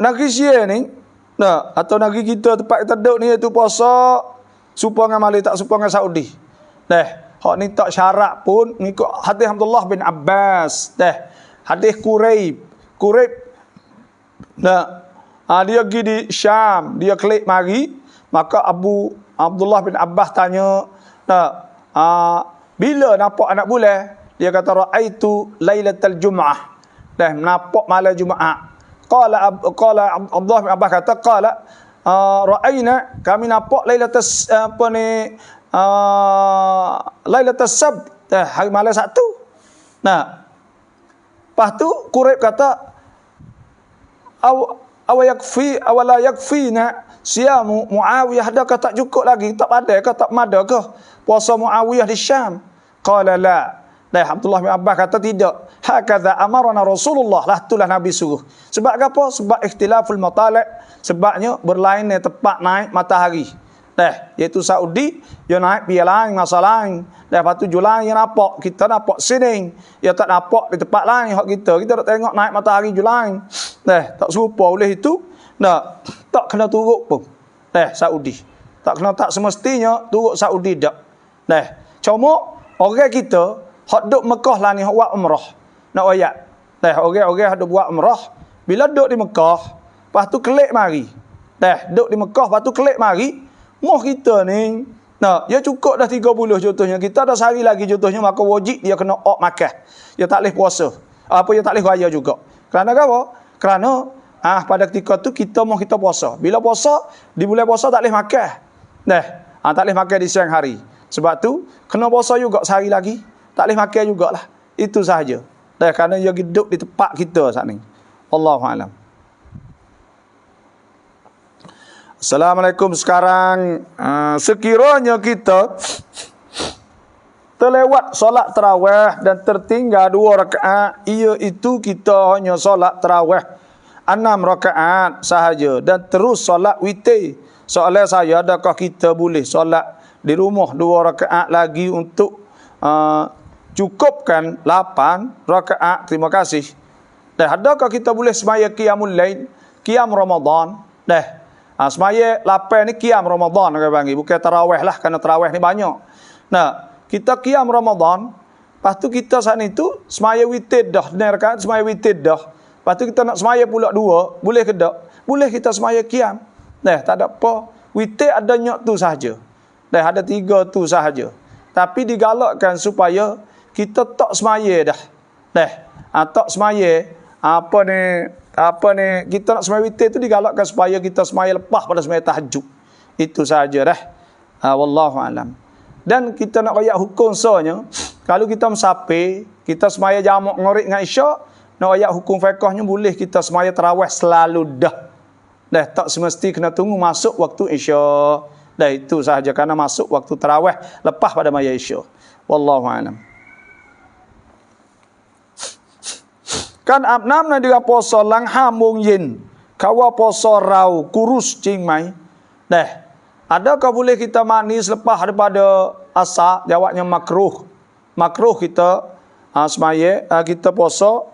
Negeri Sia ni, atau negeri kita tempat kita duduk ni iaitu puasa supaya dengan malih tak supaya dengan Saudi. Hak ni tak syarat pun mengikut hadis Abdullah bin Abbas. Hadis Quraib. Dia pergi di Syam, dia klik mari, maka Abdullah bin Abbas tanya, bila nampak anak bulan? Dia kata raaitu lailatal jum'ah. Nampak malam Jumaat. Qala Abdullah bin Abbas kata raaina, kami nampak lailatas lailatas sabt, hari malam Sabtu. Lepas tu Quraib kata awala yakfina siyamu Muawiyah, adakah tak cukup lagi, tak pandai ke, tak mada ke puasa Muawiyah di Syam? Qala la. Abdullah bin Abbas kata tidak. Hakadha amarana Rasulullah, lah itulah Nabi suruh. Sebab apa? Sebab ikhtilaful matali', sebabnya berlain tempat naik matahari. Iaitu Saudi dia naik pihak lain, masa lain. Lepas tu Julai yang nampak, kita nampak sini. Dia tak nampak di tempat lain hak kita tak tengok naik matahari Julai. Tak serupa oleh itu. Tak kena turut pun. Saudi. Tak semestinya turut Saudi dak. Cuma orang kita hak duk Mekah lah ni hak buat umrah. Nak ayat. Orang-orang hak duk buat umrah, bila duk di Mekah, lepas tu kelik mari. Duk di Mekah, lepas tu kelik mari. Moh kita ni, dia cukup dah 30 contohnya. Kita dah sehari lagi contohnya, maka wajib dia kena makan. Dia tak boleh puasa. Dia tak boleh raya juga. Kerana apa? Kerana pada ketika tu kita puasa. Bila puasa, di bulan puasa tak boleh makan. Tak boleh makan di siang hari. Sebab tu kena puasa juga sehari lagi. Tak boleh makan jugalah. Itu sahaja. Kerana dia hidup di tempat kita saat ni. Wallahu a'lam. Assalamualaikum. Sekarang sekiranya kita terlewat solat tarawih dan tertinggal 2 rakaat, iaitu kita hanya solat tarawih 6 rakaat sahaja dan terus solat witir. Soalan saya, adakah kita boleh solat di rumah 2 rakaat lagi untuk cukupkan 8 rakaat? Terima kasih. Dan adakah kita boleh semaya qiyamul lail? qiyam Ramadan. Dah. Semaya 8 ni qiyam Ramadan orang panggil, bukan tarawih lah, kerana tarawih ni banyak. Nah, kita qiyam Ramadan, lepas tu kita saat ni tu semaya witir dah, benar kan? Semaya witir dah. Lepas tu kita nak semaya pula 2, boleh ke tak? Boleh kita semaya qiyam. Dah, tak ada apa. Witir ada nyok tu sahaja. Dah, ada 3 tu sahaja. Tapi digalakkan supaya kita tak semaya dah. Dah, tak semaya apa ni kita nak semaya witir tu digalakkan supaya kita semaya lepas pada semaya tahajud. Itu sahaja dah. Wallahu alam. Dan kita nak royak hukum soalnya, kalau kita musafir, kita semaya jamak ngorik dengan isyak, nak royak hukum fiqhnya boleh kita semaya tarawih selalu dah. Dah, tak semesti kena tunggu masuk waktu isyak. Dah, itu sahaja kerana masuk waktu tarawih lepas pada maya isyak. Wallahu alam. Kan abnam na dia puasa lang hamung yin, kawa puasa rau kurus cing mai. Dah, adakah boleh kita manis lepas daripada asar? Jawabnya makruh. Makruh kita semaya kita puasa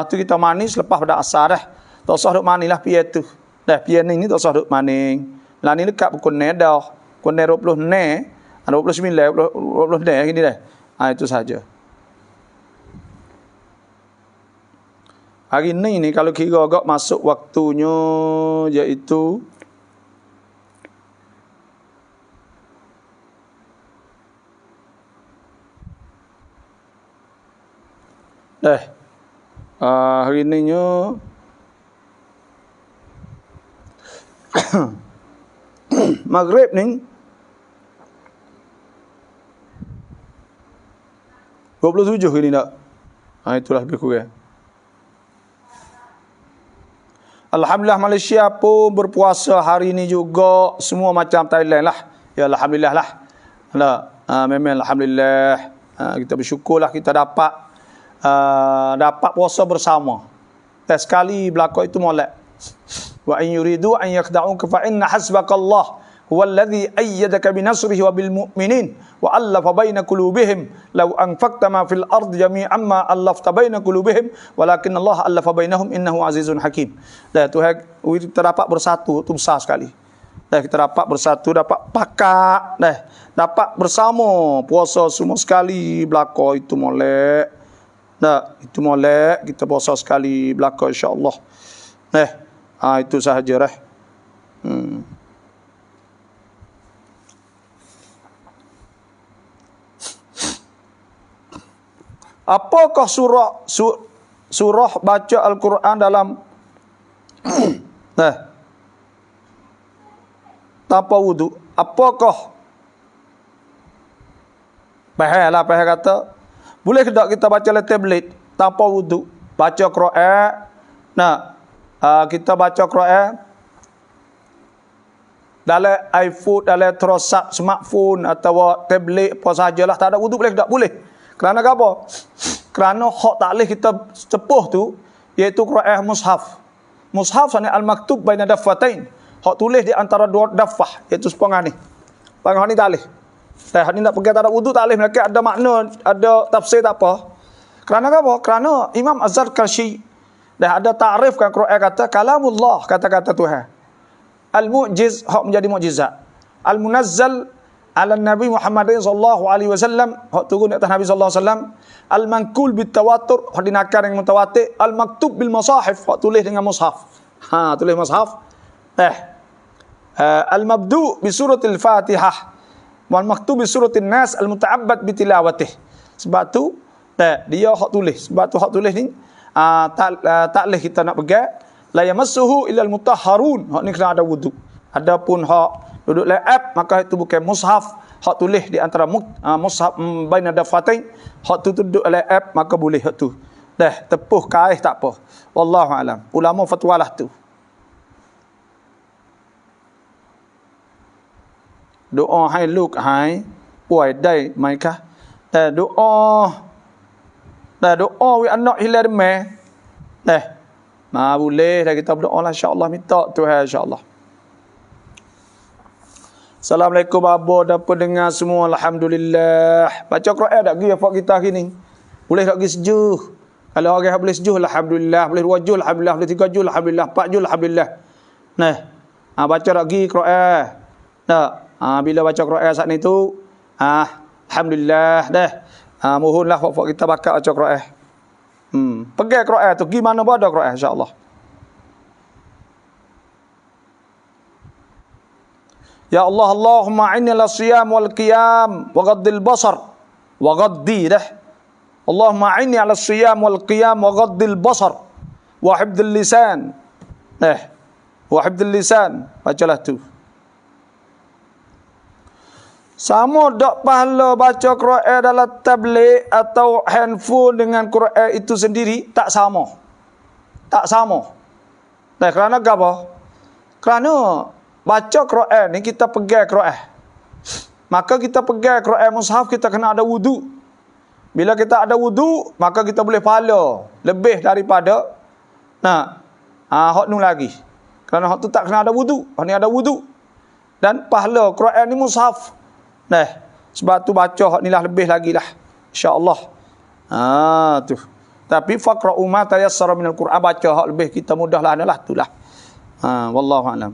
tu kita manis lepas pada asar dah. Tak usah duk manis lah piye tu. Dah, piye ni tak usah duk manis. Lah ni dekat pukul ne dah. Pukul ne 20 ne, 29 20 ne gini dah. Itu saja. Hari ni kalau kira agak masuk waktunya, iaitu hari ni nya Maghrib ni 27 hari ni tak? Itulah lebih kurang. Alhamdulillah Malaysia pun berpuasa hari ni juga, semua macam Thailand lah. Ya alhamdulillah lah. Memang alhamdulillah. Kita bersyukurlah kita dapat puasa bersama. Dan sekali berlaku itu molek. Wa in yuridu an yakhda'uka fa inna hasbakallah huwallazi ayyadaka binasrihi wa bil mu'minin wa allafa baina qulubihim law anfaqta ma fil ardi jami'an ma allafta baina qulubihim walakin Allah allafa bainahum innahu azizun hakim. Dah, Tuhan kita dapat bersatu tu besar sekali. Dah, kita dapat bersatu, dapat pakat, dapat bersama puasa semua sekali berlaku itu molek. Dah, itu molek kita puasa sekali berlaku insya-Allah. Itu sahaja dah. Apakah surah baca Al-Quran dalam tanpa wudu? Apakah Pahal kata boleh ke tak kita baca dalam tablet tanpa wudu? Baca Quran. Kita baca Quran dalam iPhone, dalam terosap smartphone atau tablet apa sajalah, tak ada wudu boleh ke tak? Boleh. Kerana apa? Kerana hak taklih kita cepuh tu iaitu Quran mushaf. Mushaf ni al-maktub baina daffatain. Hak tulis di antara 2 daffah iaitu sepengah ni. Sepengah ni taklih. Hak ni nak pergi tak ada wudu taklih, mereka ada makna, ada tafsir tak apa. Kerana apa? Kerana Imam Az-Zarkashi dah ada takrifkan Quran kata kalamullah, kata-kata Tuhan. Al-mu'jiz, hak menjadi mukjizat. Al-munazzal ala Nabi Muhammad sallallahu alaihi wasallam, hak turun di atas Nabi sallallahu alaihi wasallam. Al-manqul bit tawatur, hak dinakar dengan mutawatir. Al-maktub bil masahif, hak tulis dengan mushaf. Tulis mushaf. Al-mabdu bi suratil Fatihah wal maktub bi suratin Nas al-muta'abbad bi tilawatih. Sebab tu dia hak tulis. Sebab tu hak tulis ni tak leh kita nak pegang. La yamassuhu illal mutahharun. Hak ni kena ada wudu. Adapun hak duduk dalam app, maka itu bukan mushaf. Hak tulis di antara mushaf baina dafatain, hak tu duduk dalam app, maka boleh hak tu. Dah tepuh kaih tak apa. Wallahu alam. Ulama fatwalah tu. Doa hai luk hai puai dai mai kah? Doa we anak hilang me. Boleh dah kita berdoa lah insya-Allah, minta Tuhan insya-Allah. Assalamualaikum abah dan pendengar semua, alhamdulillah. Baca Quran tak pergi apa kita hari ni? Boleh tak pergi sejuk? Kalau orang boleh sejuh alhamdulillah, boleh dua juz alhamdulillah, boleh tiga juz alhamdulillah, empat juz alhamdulillah. Nah, baca lagi Quran. Nah, bila baca Quran saat ni tu, alhamdulillah dah. Mohonlah fak kita baca Quran. Pegang Quran tu, gimana pun ada Quran insya-Allah. Ya Allah, Allahumma inni ala siyam wal qiyam wa ghaddil basar. Wa ghaddi dah. Allahumma inni ala siyam wal qiyam wa ghaddil basar. Wa hifdzil lisan. Wa hifdzil lisan. Bacalah tu. Sama dak pahala baca Quran dalam tabligh atau handphone dengan Quran itu sendiri tak sama. Tak sama. Kerana apa? Kerana baca Quran ni kita pegang Quran. Maka kita pegang Quran mushaf kita kena ada wudu. Bila kita ada wudu, maka kita boleh pahala lebih daripada hak nu lagi. Kerana hak tu tak kena ada wudu, hak ni ada wudu. Dan pahala Quran ni mushaf. Sebab tu baca hak ni lah lebih lagi lah. Insya-Allah. Tu. Tapi faqra'u ma tayassara minal Quran, baca hak lebih kita mudahlah analah itulah. Wallahu a'lam.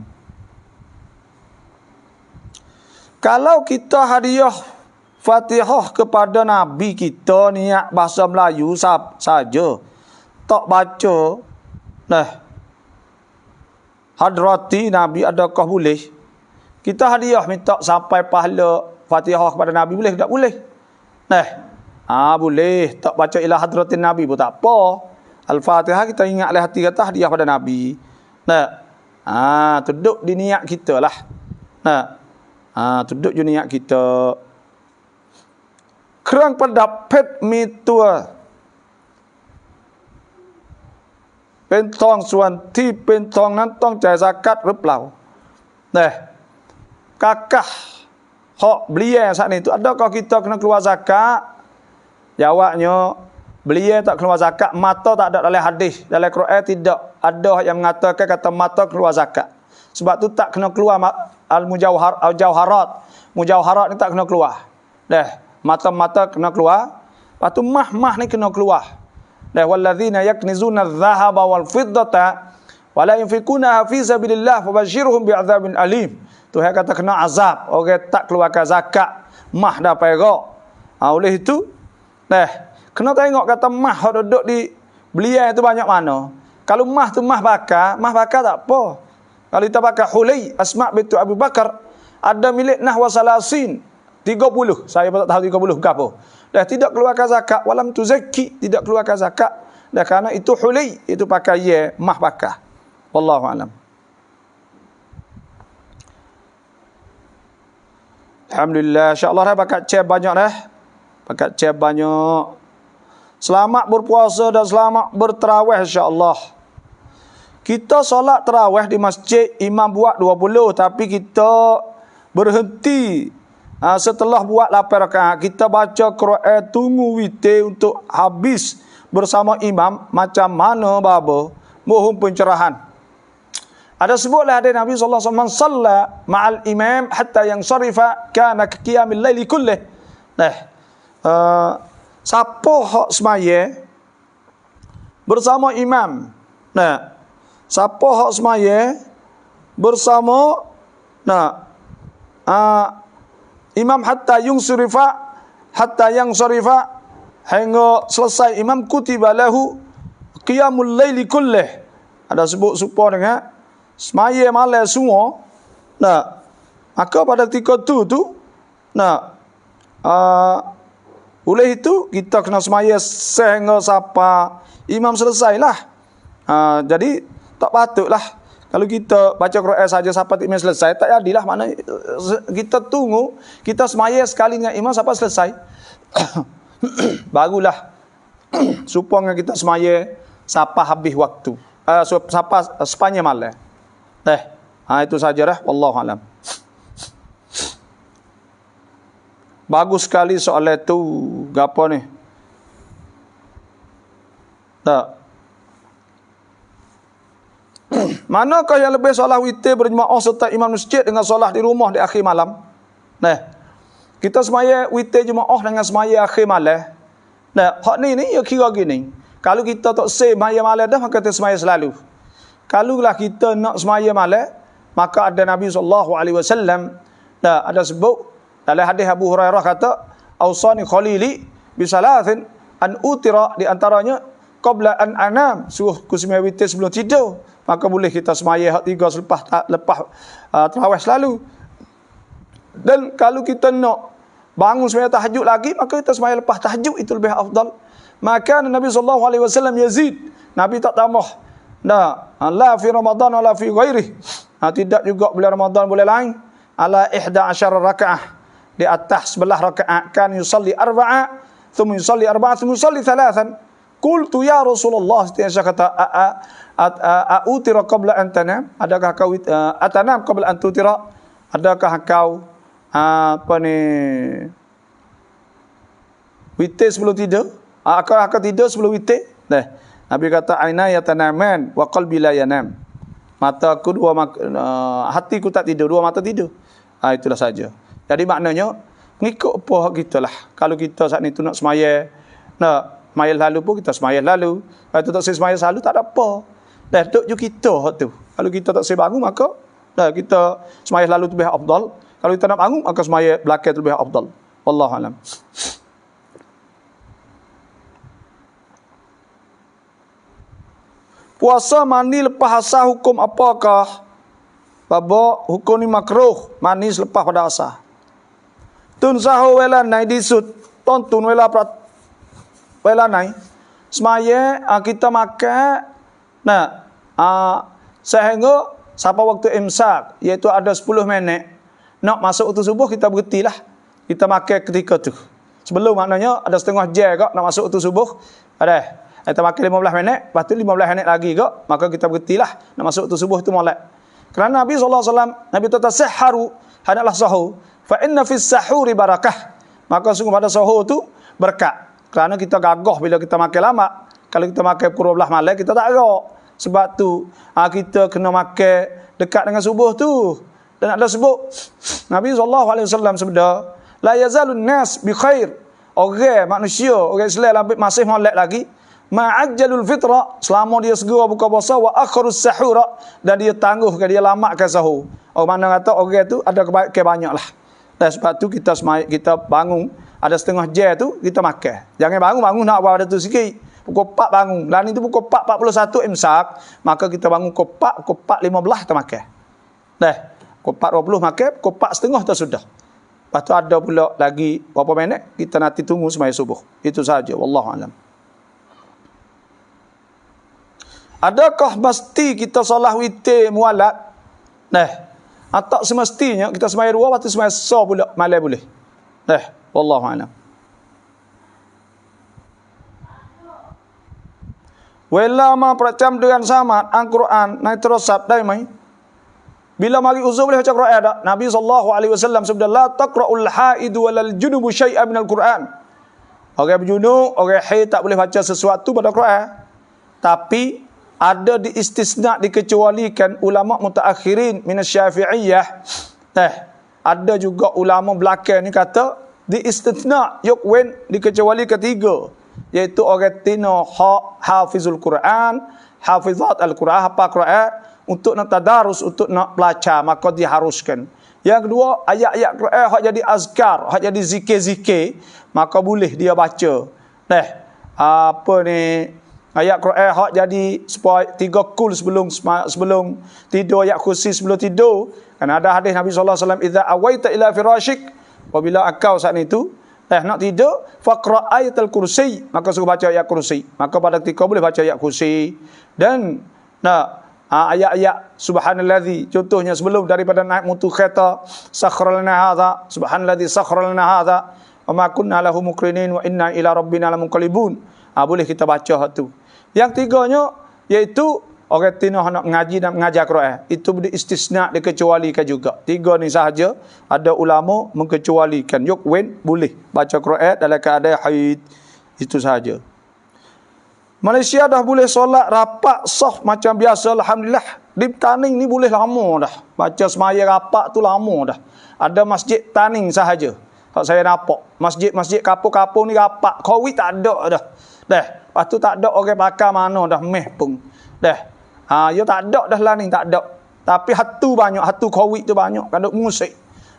Kalau kita hadiah Fatihah kepada Nabi kita niat bahasa Melayu saja, tak baca hadrati Nabi, adakah boleh? Kita hadiah minta sampai pahala Fatihah kepada Nabi, boleh tak boleh? Boleh. Tak baca ila hadratin Nabi pun tak apa. Al-Fatihah kita ingatlah hati kata hadiah pada Nabi. Duduk di niat kita lah. Duduk di niat kita. Kerang pendapat mitua. Pentong suan ti pentong nan tongจ่าย zakat หรือเปล่า kakak hak belia saat ni tu, adakah kita kena keluar zakat? Jawabnya, belia tak keluar zakat, mata tak ada dalam hadis, dalam Quran tidak ada yang mengatakan kata mata keluar zakat. Sebab tu tak kena keluar al-mujawharat. Mujawharat ni tak kena keluar. Mata-mata kena keluar. Lepas tu mah ni kena keluar. Walladzina yaknizuna adh-dhahaba wal fiddata wa la yunfikuna fi sabilillah fabashshirhum bi'adzabin alim. Tuhan kata kena azab orang tak keluarkan zakat, mah dah perak. Oleh itu, kena tengok kata mah hak duduk di belia itu banyak mana. Kalau mah tu mah bakar tak apa. Kalau kita bakar Hulay Asma' bintu Abu Bakar, ada milik nahwa salasin 30, saya tak tahu 30 ke apa. Tidak keluarkan zakat, walam tuzakki, tidak keluarkan zakat. Kerana itu Hulay, itu pakai mah bakar. Wallahu a'lam. Alhamdulillah, insya-Allah dah pakat cep banyak dah. Pakat cep banyak. Selamat berpuasa dan selamat berterawih insya-Allah. Kita solat terawih di masjid, imam buat 20, tapi kita berhenti setelah buat 8 rakaat. Kita baca Quran, tunggu witir untuk habis bersama imam. Macam mana baba? Mohon pencerahan. Ada sebutlah hadis Nabi sallallahu alaihi wasallam, "Shalla ma'al imam hatta yansarifa kana qiyamil laili kullih." Siapa hak semaya bersama imam? Siapa hak semaya bersama imam hatta yansarifa hingga selesai imam, kutiba lahu qiyamul laili kullih. Ada sebut supaya dengan semaya malam semua. Maka pada ketika tu oleh itu kita kena semaya sehingga sampai imam selesailah. Jadi tak patutlah kalau kita baca Quran saja sampai imam selesai, tak jadilah. Mana kita tunggu, kita semaya sekali dengan imam sampai selesai. Barulah supaya kita semaya sampai habis waktu, sampai sepanjang malam. Itu saja dah. Wallahu alam. Bagus sekali soalan itu. Gapo ni? Manakah yang lebih solat witir berjemaah serta imam masjid dengan solat di rumah di akhir malam? Kita semaya witir jemaah dengan semaya akhir malam. Hak ni ya kira gini. Kalau kita tak semaya malam dah, maka kita semaya selalu. Kalau lah kita nak semaya malam, maka ada Nabi SAW ada sebut dalam hadis Abu Hurairah kata, "Ausani khalili bisalathin an utira," di antaranya qabla an anam, suruh ku semaya witir sebelum tidur. Maka boleh kita semaya hak 3 lepas tarawih selalu. Dan kalau kita nak bangun semaya tahajud lagi, maka kita semaya lepas tahajud, itu lebih afdal. Maka Nabi SAW yazid, Nabi tak tambah. La fi Ramadan wala fi ghairih. Tidak juga bulan Ramadan bulan lain. Ala 11 rakaah, di atas 11 rakaat. Kan yusalli arba'a, thumma yusalli arba'a, thumma yusalli thalathan. Qultu ya Rasulullah, saya kata, a'utira qabla an tanam, adakah kau atanam qabla an tutira, adakah kau witir sebelum tidur? Akan tidur sebelum witir? Nabi kata, aina yatanaman wa qalbi la yanam. Mataku hatiku tak tidur, dua mata tidur. Itulah saja. Jadi maknanya ngikut apa hak kita lah. Kalau kita saat ni tu nak semaya, nak semaya lalu pun kita semaya lalu. Kalau tak semaya selalu tak ada apa. Dah duk je kita hak tu. Kalau kita tak bangun, maka kita semaya lalu tu lebih afdal. Kalau kita nak bangun, maka semaya belakang tu lebih afdal. Wallahu alam. Puasa mandi lepas asar hukum apakah? Baba hukum ni makruh, mandi selepas pada asar. Tun sahur wela nai disut, tontun wela nai. Semaya kita makan, sehingga sampai waktu imsak, iaitu ada 10 minit. Nak masuk waktu subuh, kita berhentilah. Kita makan ketika tu. Sebelum maknanya ada setengah jam kak nak masuk waktu subuh. Ada. Kita makan 15 minit, lepas tu 15 minit lagi kak, maka kita berhentilah. Nak masuk waktu subuh tu molek. Kerana Nabi SAW, Nabi kata sahharu, hendaklah sahur. Fa inna fis sahuri barakah. Maka sungguh pada sahur tu berkat. Kerana kita gagah bila kita makan lama. Kalau kita makan pukul 12 malam, kita tak gerak. Sebab tu kita kena makan dekat dengan subuh tu. Dan ada sebut Nabi SAW sabda, la yazalun nas bi khair. Orang manusia, orang Islam masih molek lagi. Ma'ajjalul fitra, selama dia segera buka puasa, wa akharus sahura, dan dia tangguhkan, dia lamakan sahur. Mana kata orang tu ada kebaikan banyak lah. Dan sebab tu kita bangun, ada setengah jam tu kita makan. Jangan bangun nak buat ada tu sikit. Pukul 4 bangun. Lain itu pukul 4.41 imsak, maka kita bangun pukul 4.15 kita makan. Pukul 4.20 makan, pukul 4.30 tu sudah. Lepas tu ada pula lagi berapa minit, kita nanti tunggu semaya subuh. Itu saja, wallahu alam. Adakah mesti kita solat witir mualat? Tak semestinya kita semaya 2 waktu semaya so pula malam boleh. Wallahu a'lam. Wala ma percam dengan sama Al-Quran naik terus sabda mai. Bila mari uzur boleh baca Quran tak? Nabi SAW sabda, la taqra'ul haidu walal junubu syai'an minal Quran. Orang berjunub, orang haid tak boleh baca sesuatu pada Quran. Tapi ada diistisna, dikecualikan ulama mutaakhirin minasy-Syafi'iyah. Ada juga ulama belakang ni kata diistisna, yukwen, dikecuali ketiga, iaitu orang tina hafizul Quran, hafizat al-Quran, hafal Quran, untuk nak tadarus, untuk nak belajar, maka diharuskan. Yang kedua, ayat-ayat Quran hak jadi azkar, hak jadi zikir-zikir, maka boleh dia baca. Ayat Quran hak jadi supaya 3 kul sebelum tidur, ayat kursi sebelum tidur. Kan ada hadis Nabi SAW, idza awaita ila firashik, apabila akau saat itu nak tidur, faqra ayatul kursi, maka suruh baca ayat kursi. Maka pada ketika boleh baca ayat kursi. Dan ayat-ayat subhanallazi, contohnya sebelum daripada naik mutu kereta, sakhara lana hadza, subhanallazi sakhara lana hadza, wa ma kunna lahu muqrinin wa inna ila rabbina lamunqalibun. Boleh kita baca hak tu. Yang tiganya iaitu orang tina nak mengaji dan mengajar Quran, itu istisna, dikecualikan juga. 3 ni sahaja ada ulama mengecualikan, yukwen boleh baca Quran dalam keadaan haid. Itu sahaja. Malaysia dah boleh solat rapat sah macam biasa, alhamdulillah. Di Taning ni boleh lama dah. Baca semaya rapat tu lama dah. Ada masjid Taning sahaja. Kalau saya nampak masjid-masjid kapung-kapung ni rapat, Covid tak ada dah. Lepas tu tak ada orang bakar mana dah meh pun. Ya tak ada dah lah ni, tak ada. Tapi hatu banyak, hatu Covid tu banyak. Kan duk musik.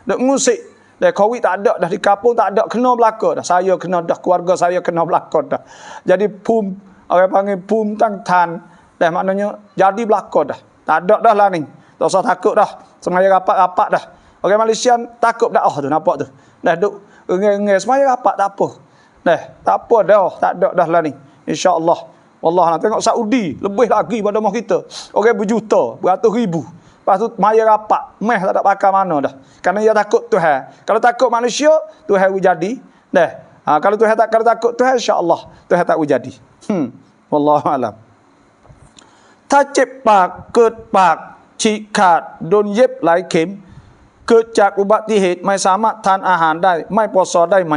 Duk musik. Covid tak ada dah di kampung, tak ada, kena belaka dah. Saya kena dah, keluarga saya kena belaka dah. Jadi pum, orang panggil pum tang tan. Maknanya jadi belaka dah. Tak ada dah lah ni. Tak usah takut dah. Semaya rapat-rapat dah. Orang Malaysia takut dah tu, nampak tu. Duk nge semaya rapat tak apa. Tak apa dah, tak ada dah lah ni. InsyaAllah. Wallah, tengok Saudi lebih lagi pada mah kita. Orang berjuta, beratus ribu. Lepas tu maya rapat, meh tak ada pakai mana dah. Kerana dia takut Tuhan. Kalau takut manusia, Tuhan will jadi. Kalau Tuhan kalau takut Tuhan, insya-Allah Tuhan tak will jadi. Wallahu alam. ถ้าเจ็บปากเกิดปากฉีกขาดโดนเย็บหลายเข็มเกิดจากอุบัติเหตุไม่สามารถทานอาหารได้ไม่พอซอได้ไหม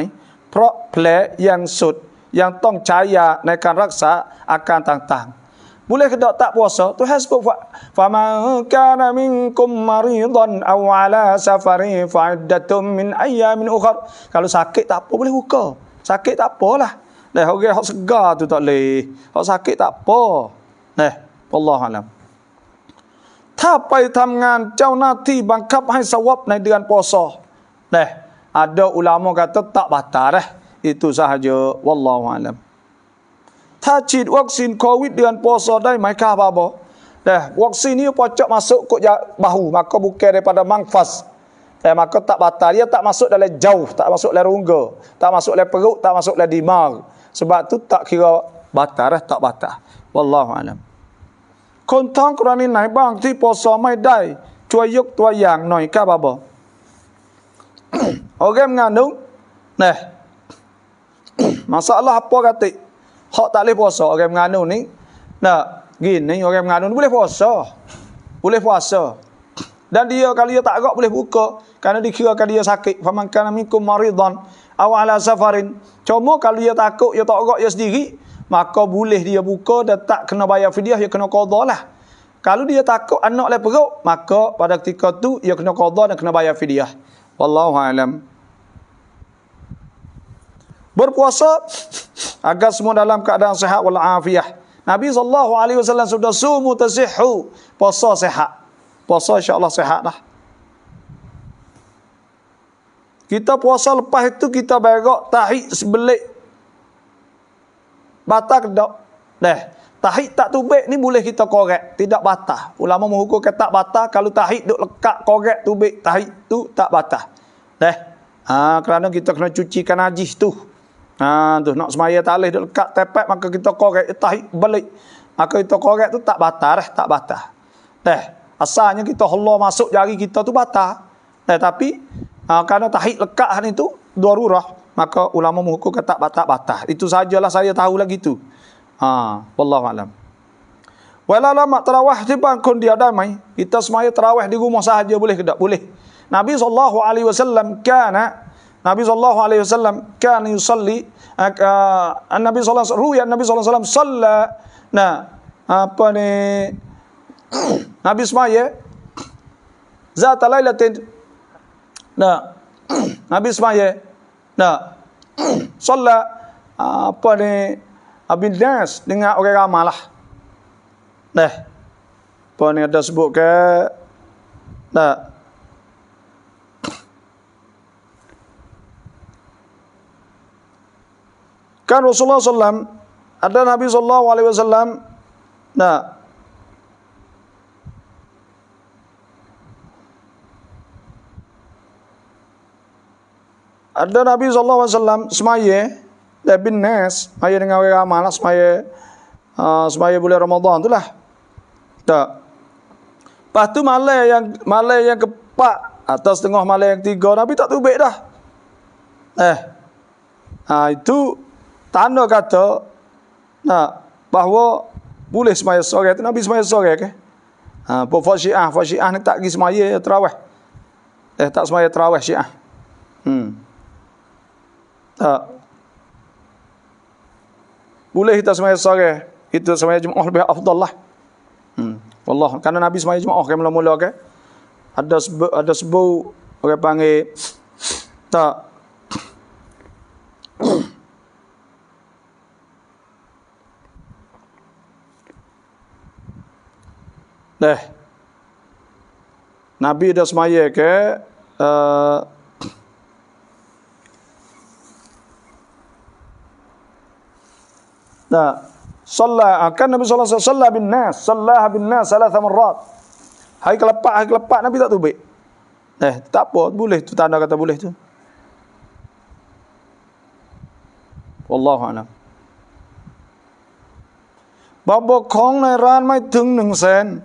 เพราะแผลยังสดยังต้องใช้ยาในการรักษาอาการต่างๆ boleh ke tak puasa Tuhan sebut faman kana minkum maridan aw ala safarin fa'iddatun min ayyamin ukhra kalau sakit tak apa boleh buka sakit tak apalah orang hak segar tu tak leh hak sakit tak apa wallahu alam ถ้าไปทำงานเจ้าหน้าที่บังคับให้สวอปในเดือนพศada ulama kata tak batal itu sahaja wallahu alam ถ้าฉีดวัคซีนโควิดเดือนพศได้ไหมครับบ่ vaksin ni pocok masuk ke bahu maka bukan daripada manfas maka tak batal dia tak masuk dalam jauh tak masuk dalam rongga tak masuk dalam perut tak masuk dalam dimar sebab tu tak kira batal tak batal wallahu alam คนท้องกรณีไหนบ้างที่ปสไม่ได้ช่วยยกตัวอย่างหน่อยครับบ่ Orang mengandung masalah apa kata hak tak boleh puasa orang mengandung ni gini orang mengandung ni boleh puasa dan dia kalau dia tak agak boleh buka kerana dikirakan dia sakit faman kana minkum maridan aw ala safarin cuma kalau dia takut dia tak agak dia sendiri maka boleh dia buka dan tak kena bayar fidyah dia kena qada lah kalau dia takut anak le perut maka pada ketika tu dia kena qada dan kena bayar fidyah wallahu alam berpuasa agar semua dalam keadaan sihat wal afiyah Nabi SAW sudah sumu tasihhu puasa sihat puasa insya-Allah sihat dah kita puasa lepas itu kita berak tahid sebelik batal ke tak? Tahid tak tubik ni boleh kita korek, tidak batal. Ulama menghukum kata tak batal kalau tahid duk lekat korek tubik tahid tu tak batal. Kerana kita kena cucikan najis tu. Tu nak semaya talih duk lekat tepek maka kita korek tahid balik. Maka kita korek tu tak batal, tak batal. Asalnya kita Allah masuk jari kita tu batal. Tapi kerana tahid lekat ni tu darurah maka ulama menghukum kata batal. Itu sajalah saya tahu lagi tu. Wallahu alam. Walaupun mak tarawih di bangkun dia damai, kita semaya tarawih di rumah sahaja boleh ke tak? Boleh. Nabi SAW kan yusalli Nabi SAW salla Nabi semaya zata lailatin Nabi semaya solat abin nas dengan orang ramai lah. Ada sebut ke kan Rasulullah SAW ada Nabi SAW ada Nabi SAW semaya bin nas semaya dengan orang ramai lah semaya bulan Ramadan tu lah lepas tu malam yang keempat atau setengah malam yang ketiga Nabi tak tubik dah itu tanda kata bahawa boleh semaya sore tu Nabi semaya sore ke Puan Syiah ni tak pergi semaya tarawih tak semaya tarawih Syiah tak boleh kita semaya sore kita semaya Jumaat lebih afdal lah wallah kerana Nabi semaya Jumaat kan mula-mula ke ada sebut orang panggil tak Nabi dah semaya ke kan Nabi sallallahu alaihi wasallam sallaha bin nas salasa marrat. Hari kelepak Nabi tak tubik. Tak apa, boleh tu tanda kata boleh tu. Wallahu a'lam. Babo khongในร้านไม่ถึง 100,000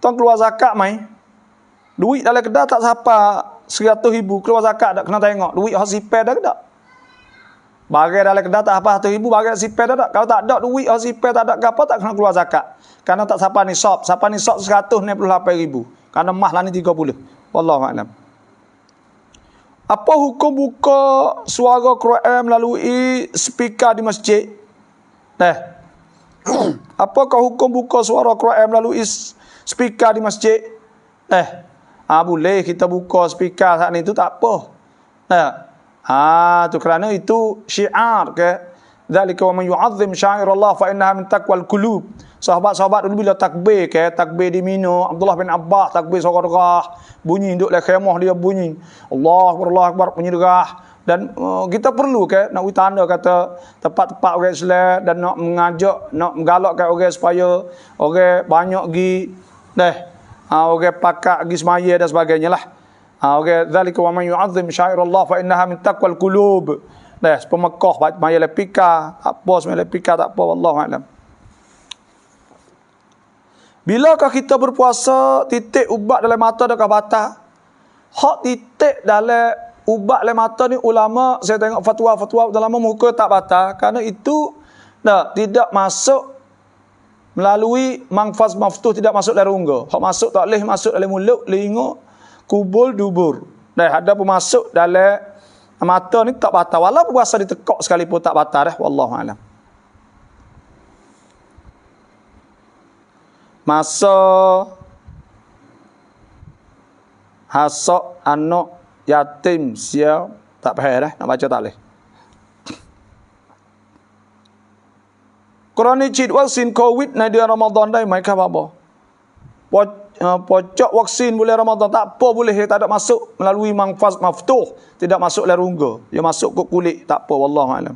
ต้องkeluar zakat mai. Duit dalam kedai tak siapa 100,000 keluar zakat tak kena tengok duit hak sipir dah ke tak. Bagai dalam kedai tak apa 100,000 bagai sipir dah tak. Kalau tak ada duit hak sipir tak ada apa tak kena keluar zakat. Karena tak siapa nisab 198,000. Karena mah lah ni 30. Wallahu a'lam. Apa hukum buka suara Quran melalui speaker di masjid? Apakah hukum buka suara Quran melalui speaker di masjid? Boleh kita buka speaker saat ni tu tak apa. Tu kerana itu syiar ke. Dzalika wa man yu'azzim syairallah fa innaha min taqwal qulub. Sahabat-sahabat dulu bila takbir di Mina, Abdullah bin Abbas takbir suara derah, bunyi duduk dalam khemah dia bunyi. Allahu Akbar bunyi derah. Dan kita perlu nak tanda kata tempat-tempat orang Islam dan nak mengajak, nak menggalakkan orang supaya orang banyak pergi orang pakak pergi semaya dan sebagainya lah. Orang dzalika wa man yu'azzim syairallah fa innaha min taqwal qulub. Pemekah maya lepika, tak apa semaya lepika tak apa wallahu a'lam. Bilakah kita berpuasa titik ubat dalam mata dekat batal? Hak titik dalam ubat dalam mata ni ulama saya tengok fatwa-fatwa ulama muka tak batal kerana itu tidak masuk melalui mangfaz maftuh, tidak masuk dalam rongga. Hak masuk tak boleh masuk dalam mulut, telinga, kubul, dubur. Ada pun masuk dalam mata ni tak batal. Walaupun puasa ditekak sekalipun tak batal wallahu a'lam. Masa hasok anak yatim sia tak payah nak baca tak boleh. Quran cit vaksin COVIDในเดือนรอมฎอนได้ไหมครับบ่pocok vaksin bulan Ramadan tak apa boleh tak ada masuk melalui mangfaz maftuh, tidak masuk dalam rongga, dia masuk ke kulit tak apa wallahu a'lam.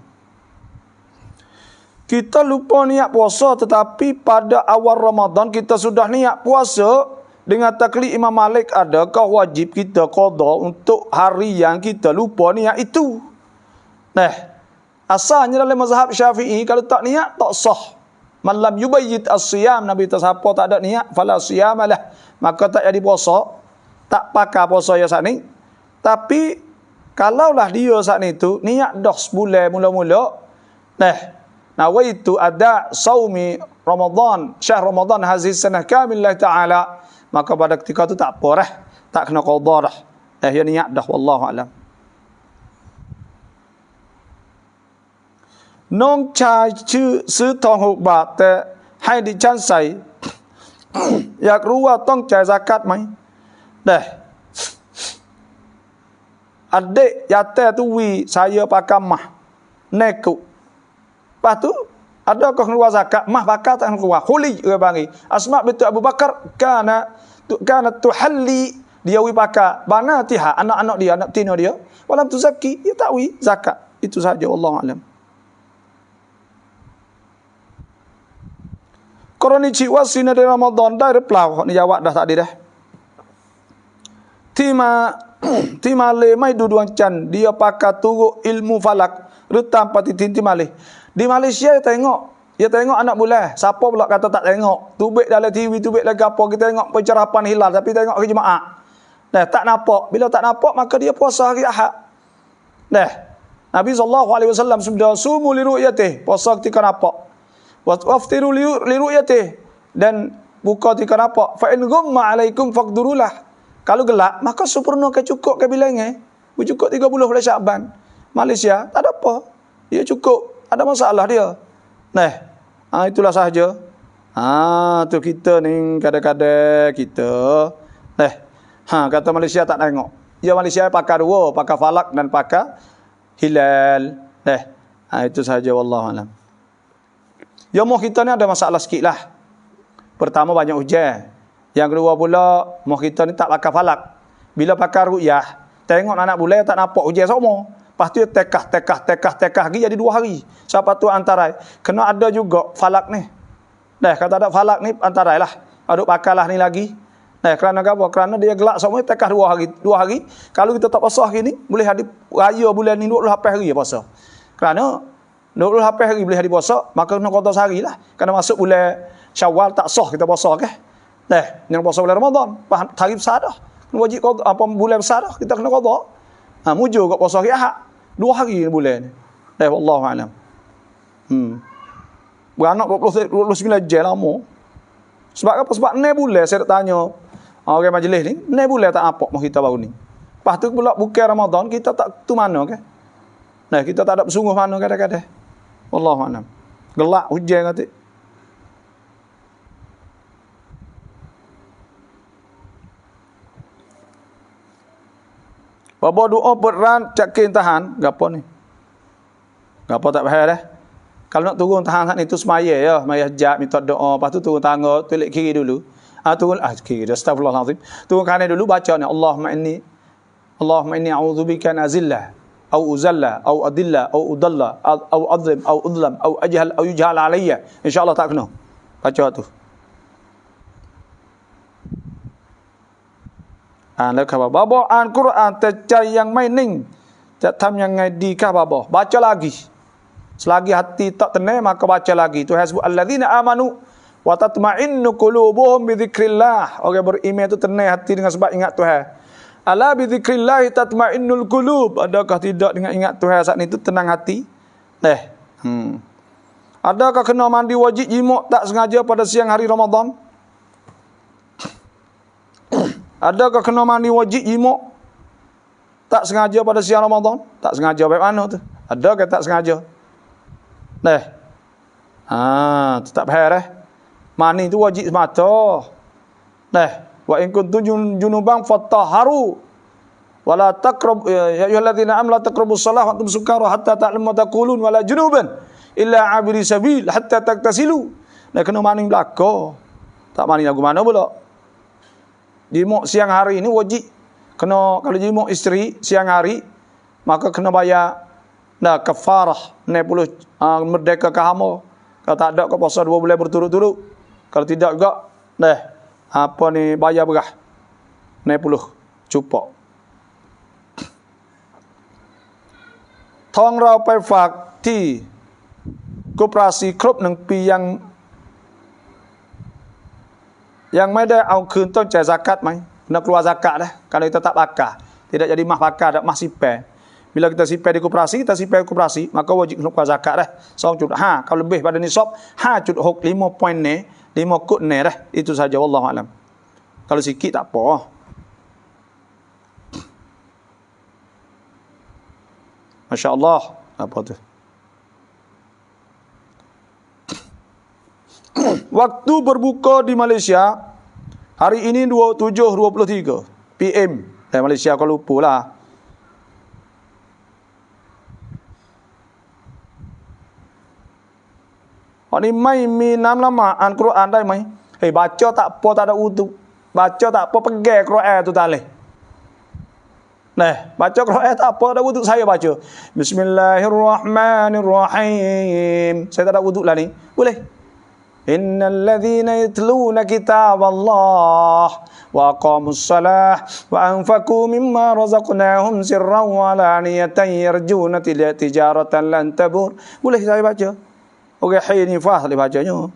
Kita lupa niat puasa tetapi pada awal Ramadan kita sudah niat puasa dengan taklid Imam Malik, adakah wajib kita qada untuk hari yang kita lupa niat itu? Asalnya dalam mazhab Syafi'i kalau tak niat tak sah. Man lam yubayyit as-siyam, Nabi tak siapa tak ada niat fala siyamalah, maka tak jadi puasa, tak pakai puasa ya saat ni. Tapi kalaulah dia saat ni tu niat dah sebulan mula-mula nawaitu ada saumi Ramadan, syahr Ramadan hazihi sanah kamillah ta'ala, maka pada ketika tu tak apa tak kena qada dah. Ya niat dah wallahu a'lam. Nong chai ซื้อทอง6 บาทแต่ให้ดิฉันใส่ อยากรู้ว่าต้องจ่ายซะกัตไหม Adik yatim tu saya pakai mah neku. Lepas tu adakah keluar zakat? Mah bakar tak keluar. Khuli dia bagi. Asma binti Abu Bakar kana tuhalli, dia pakai banatiha, anak-anak dia, anak tina dia. Walam tuzaki, dia tak zakat. Itu saja wallahu a'lam. Koroni cik wasina di Ramadan dah replau. Ni jawab dah tadi dah. Tima le mai duduan can, dia pakai turuk ilmu falak, retam pati tinti malih. Di Malaysia dia tengok anak bulan. Siapa pula kata tak tengok? Tubik dalam TV, tubik lagi apa, kita tengok pencerapan hilal tapi tengok hari Jumaat. Tak nampak. Bila tak nampak maka dia puasa hari Ahad. Nabi SAW sudah sumu li ru'yatih, puasa ketika nampak. Waftiru li ru'yatih, dan buka ketika nampak. Fa in ghumma alaikum faqdurulah. Kalau gelap maka sempurna ke cukup ke bilangnya. Cukup 30 bulan Syaban. Malaysia tak ada apa. Dia cukup. Ada masalah dia. Itulah sahaja. Tu kita ni kadang-kadang kita kata Malaysia tak tengok. Ya Malaysia pakai dua, pakai falak dan pakai hilal. Itu sahaja wallahu alam. Ya mau kita ni ada masalah sikitlah. Pertama banyak hujan. Yang kedua pula, mau kita ni tak pakai falak. Bila pakai ru'yah, tengok anak bulan tak nampak hujan semua. Lepas tu tekah lagi jadi 2 hari. Siapa tu antarai. Kena ada juga falak ni. Dah kata ada falak ni antarai lah. Aduk pakailah ni lagi. Nah, kerana apa? Kerana dia gelak semua tekah 2 hari. 2 hari. Kalau kita tak puasa hari ni, boleh hari raya bulan ni 28 hari puasa. Kerana 28 hari boleh hari puasa, maka kena qada sehari lah. Kerana masuk bulan Syawal tak sah kita puasa ke. Nah, yang puasa bulan Ramadan, hari besar dah. Kena wajib qada apa bulan besar dah, kita kena qada. Mujur kat puasa hari Ahad. 2 hari bulan ni. Dah wallahu alam. Beranak 29 jam lama. Sebab apa? Sebab 6 bulan saya nak tanya orang majlis ni, 6 bulan tak apa mau kita baru ni. Lepas tu pula bukan Ramadan, kita tak tu mana ke? Nah, kita tak ada bersungguh mana kadang-kadang. Wallahu alam. Gelak hujan kata. Bapa doa beran cakin tahan, gapo ni? Gapo tak faham dah? Kalau nak turun tahan saat itu semaya ya, semaya hajat minta doa, lepas tu turun tangga, tulik kiri dulu. Turun kiri, astagfirullahalazim. Turun kanan dulu baca ni Allahumma inni a'udzubika an azillah au uzalla au adilla au udalla au adlim au udlam au ajhal au yujhal alayya. Insya-Allah tak kena. Baca tu. Nak khabar babo an Quran tercari yang maining tak tam yang ngadi kah babo baca lagi selagi hati tak tenang maka baca lagi tu hasbu alladzina amanu wa tatma'innu qulubuhum bi dzikrillah. Orang beriman itu tenang hati dengan sebab ingat Tuhan. Ala bi dzikrillah tatma'innul qulub. Adakah tidak dengan ingat Tuhan saat itu tenang hati? Adakah kena mandi wajib jimuk tak sengaja pada siang hari Ramadan? Adakah kena mandi wajib jimuk tak sengaja pada siang Ramadan? Tak sengaja baik mana tu? Adakah tak sengaja? Tak faham mani tu wajib semata. Wa in kuntum junuban fatahharu wala taqrab ya ayyuhalladzina amanu la taqrabus shalah wa antum sukara hatta ta'lamu ma taqulun wala junuban illa 'abiri sabil hatta tagtasilu. Kena mani belaka. Tak mani lagu mana pula? Jimuk siang hari ini wajib. Kena kalau jimuk isteri siang hari maka kena bayar kafarah 60 merdeka ke hamba. Kalau tak ada kau puasa 2 bulan berturut-turut. Kalau tidak juga bayar berah 60 cupak. Thong rau pai phak thi koperasi គ្រប់នឹងពីyang mai dah auคืนต้นจ่ายzakat mai. Nak keluar zakat dah. Kalau kita tak bakar, tidak jadi mah bakar, tak mah sipai. Bila kita sipai di koperasi, kita sipai koperasi, maka wajib nak keluar zakat dah. 2.5 kalau lebih pada nisab 5.6 5 poin ni 5 kut ni dah. Itu saja wallahu alam. Kalau sikit tak apa. Masya-Allah. Apa tu? Waktu berbuka di Malaysia hari ini 27.23 PM dari Malaysia Kuala Lumpur lah. Ni mai minam lama Al-Quranได้ไหม baca tak apa tak ada wudu. Baca tak apa pegang Quran tu tak leh. Baca Quran tak apa ada wudu saya baca. Bismillahirrahmanirrahim. Saya tak ada wudu lah ni. Boleh. Innal ladzina yatluna kitaballah wa aqamus salah wa anfaqu mimma razaqnahum sirran wa alaniyatan yarjuna tijaratan lan tabur. Boleh saya baca. Okey, Hanifah boleh bacanya.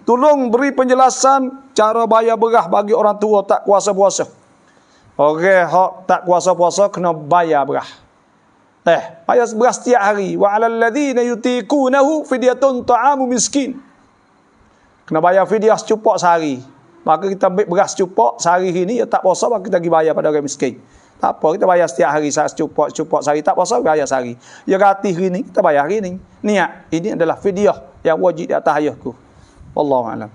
Tolong beri penjelasan cara bayar berah bagi orang tua tak kuasa puasa. Okey, hak tak kuasa puasa kena bayar berah. Bayar berah setiap hari. Wa 'alal ladzina yutiqunahu fidyatun ta'amu miskin. Kena bayar fidyah secupak sehari. Maka kita ambil beras secupak sehari ini ya tak puasa maka kita pergi bayar pada orang miskin. Tak apa, kita bayar setiap hari secupak sehari. Tak puasa bayar sehari. Ya gratis hari ni kita bayar hari ni. Niat ini adalah fidyah yang wajib di atas ayahku. Wallahu a'lam.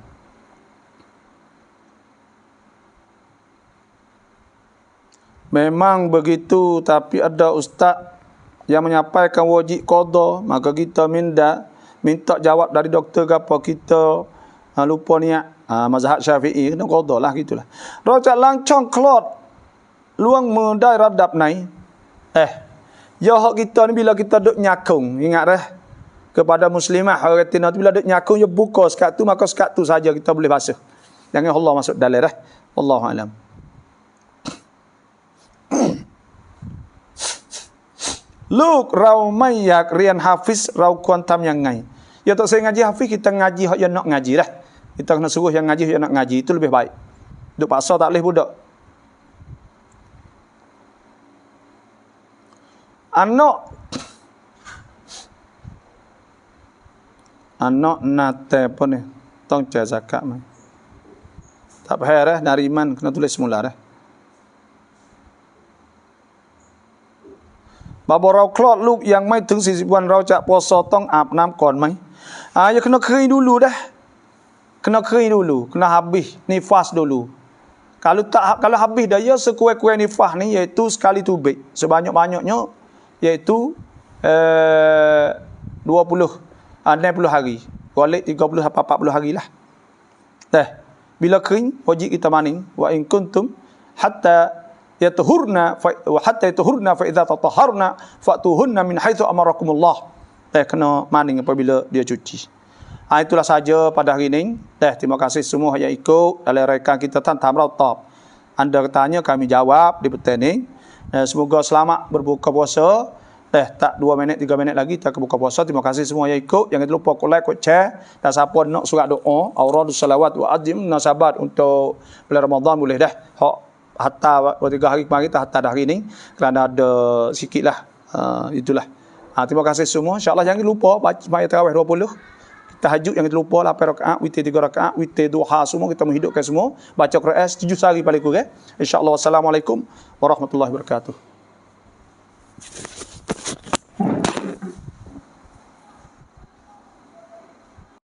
Memang begitu, tapi ada ustaz yang menyampaikan wajib qada, maka kita minta minta jawab dari doktor ke apa kita lupa niat mazhab Syafi'i kena qada lah gitulah. Rocak lancong kelot luang medai radap nai. Ya hak kita ni bila kita duk nyakung, ingat dah kepada muslimah orang tina tu bila duk nyakung ya buka sekat tu maka sekat tu saja kita boleh basuh. Jangan Allah masuk dalam dah. Wallahu alam. Luk rau mayak rian hafiz rau kuantam yang ngai. Ya tak saya ngaji hafiz kita ngaji hak yang nak ngaji dah. Kita kena suruh yang ngaji yang nak ngaji itu lebih baik. Duk paksa tak boleh budak. Anak nate apa ni? Tong cai zakat mai. Tak payah dah nariman kena tulis semula dah. Babo rau klotลูกยังไม่ถึง40วันเราจะpuasaต้องอาบน้ำก่อนไหมya kena kering dulu dah. Kena kering dulu, kena habis nifas dulu. Kalau habis dah ya sekuat-kuat nifas ni iaitu sekali tubik sebanyak-banyaknya iaitu 20 60 hari. Balik 30 sampai 40 hari lah. Dah. Bila kering wajib kita maning wa in kuntum hatta yatuhurna fa idza tatahharna fatuhunna min haitsu amarakumullah. Kena maning apabila dia cuci. Itulah saja pada hari ini. Terima kasih semua yang ikut dalam rekan kita Tantam Rautap. Anda tanya kami jawab di petang ini. Semoga selamat berbuka puasa. Tak 2 minit 3 minit lagi kita buka puasa. Terima kasih semua yang ikut. Jangan lupa like, share dan siapa nak surat doa, auradus salawat wa azim nasabat untuk bulan Ramadan boleh dah. Hatta 3 hari kemarin hatta hari ini kerana ada sikitlah itulah. Terima kasih semua. Insya-Allah jangan lupa baca sembahyang tarawih 20. Tahajud yang kita lupa 8 rakaat, witir 3 rakaat, witir duha semua kita menghidupkan semua. Baca Quran 7 hari paling kurang. Insya-Allah. Wassalamualaikum warahmatullahi wabarakatuh.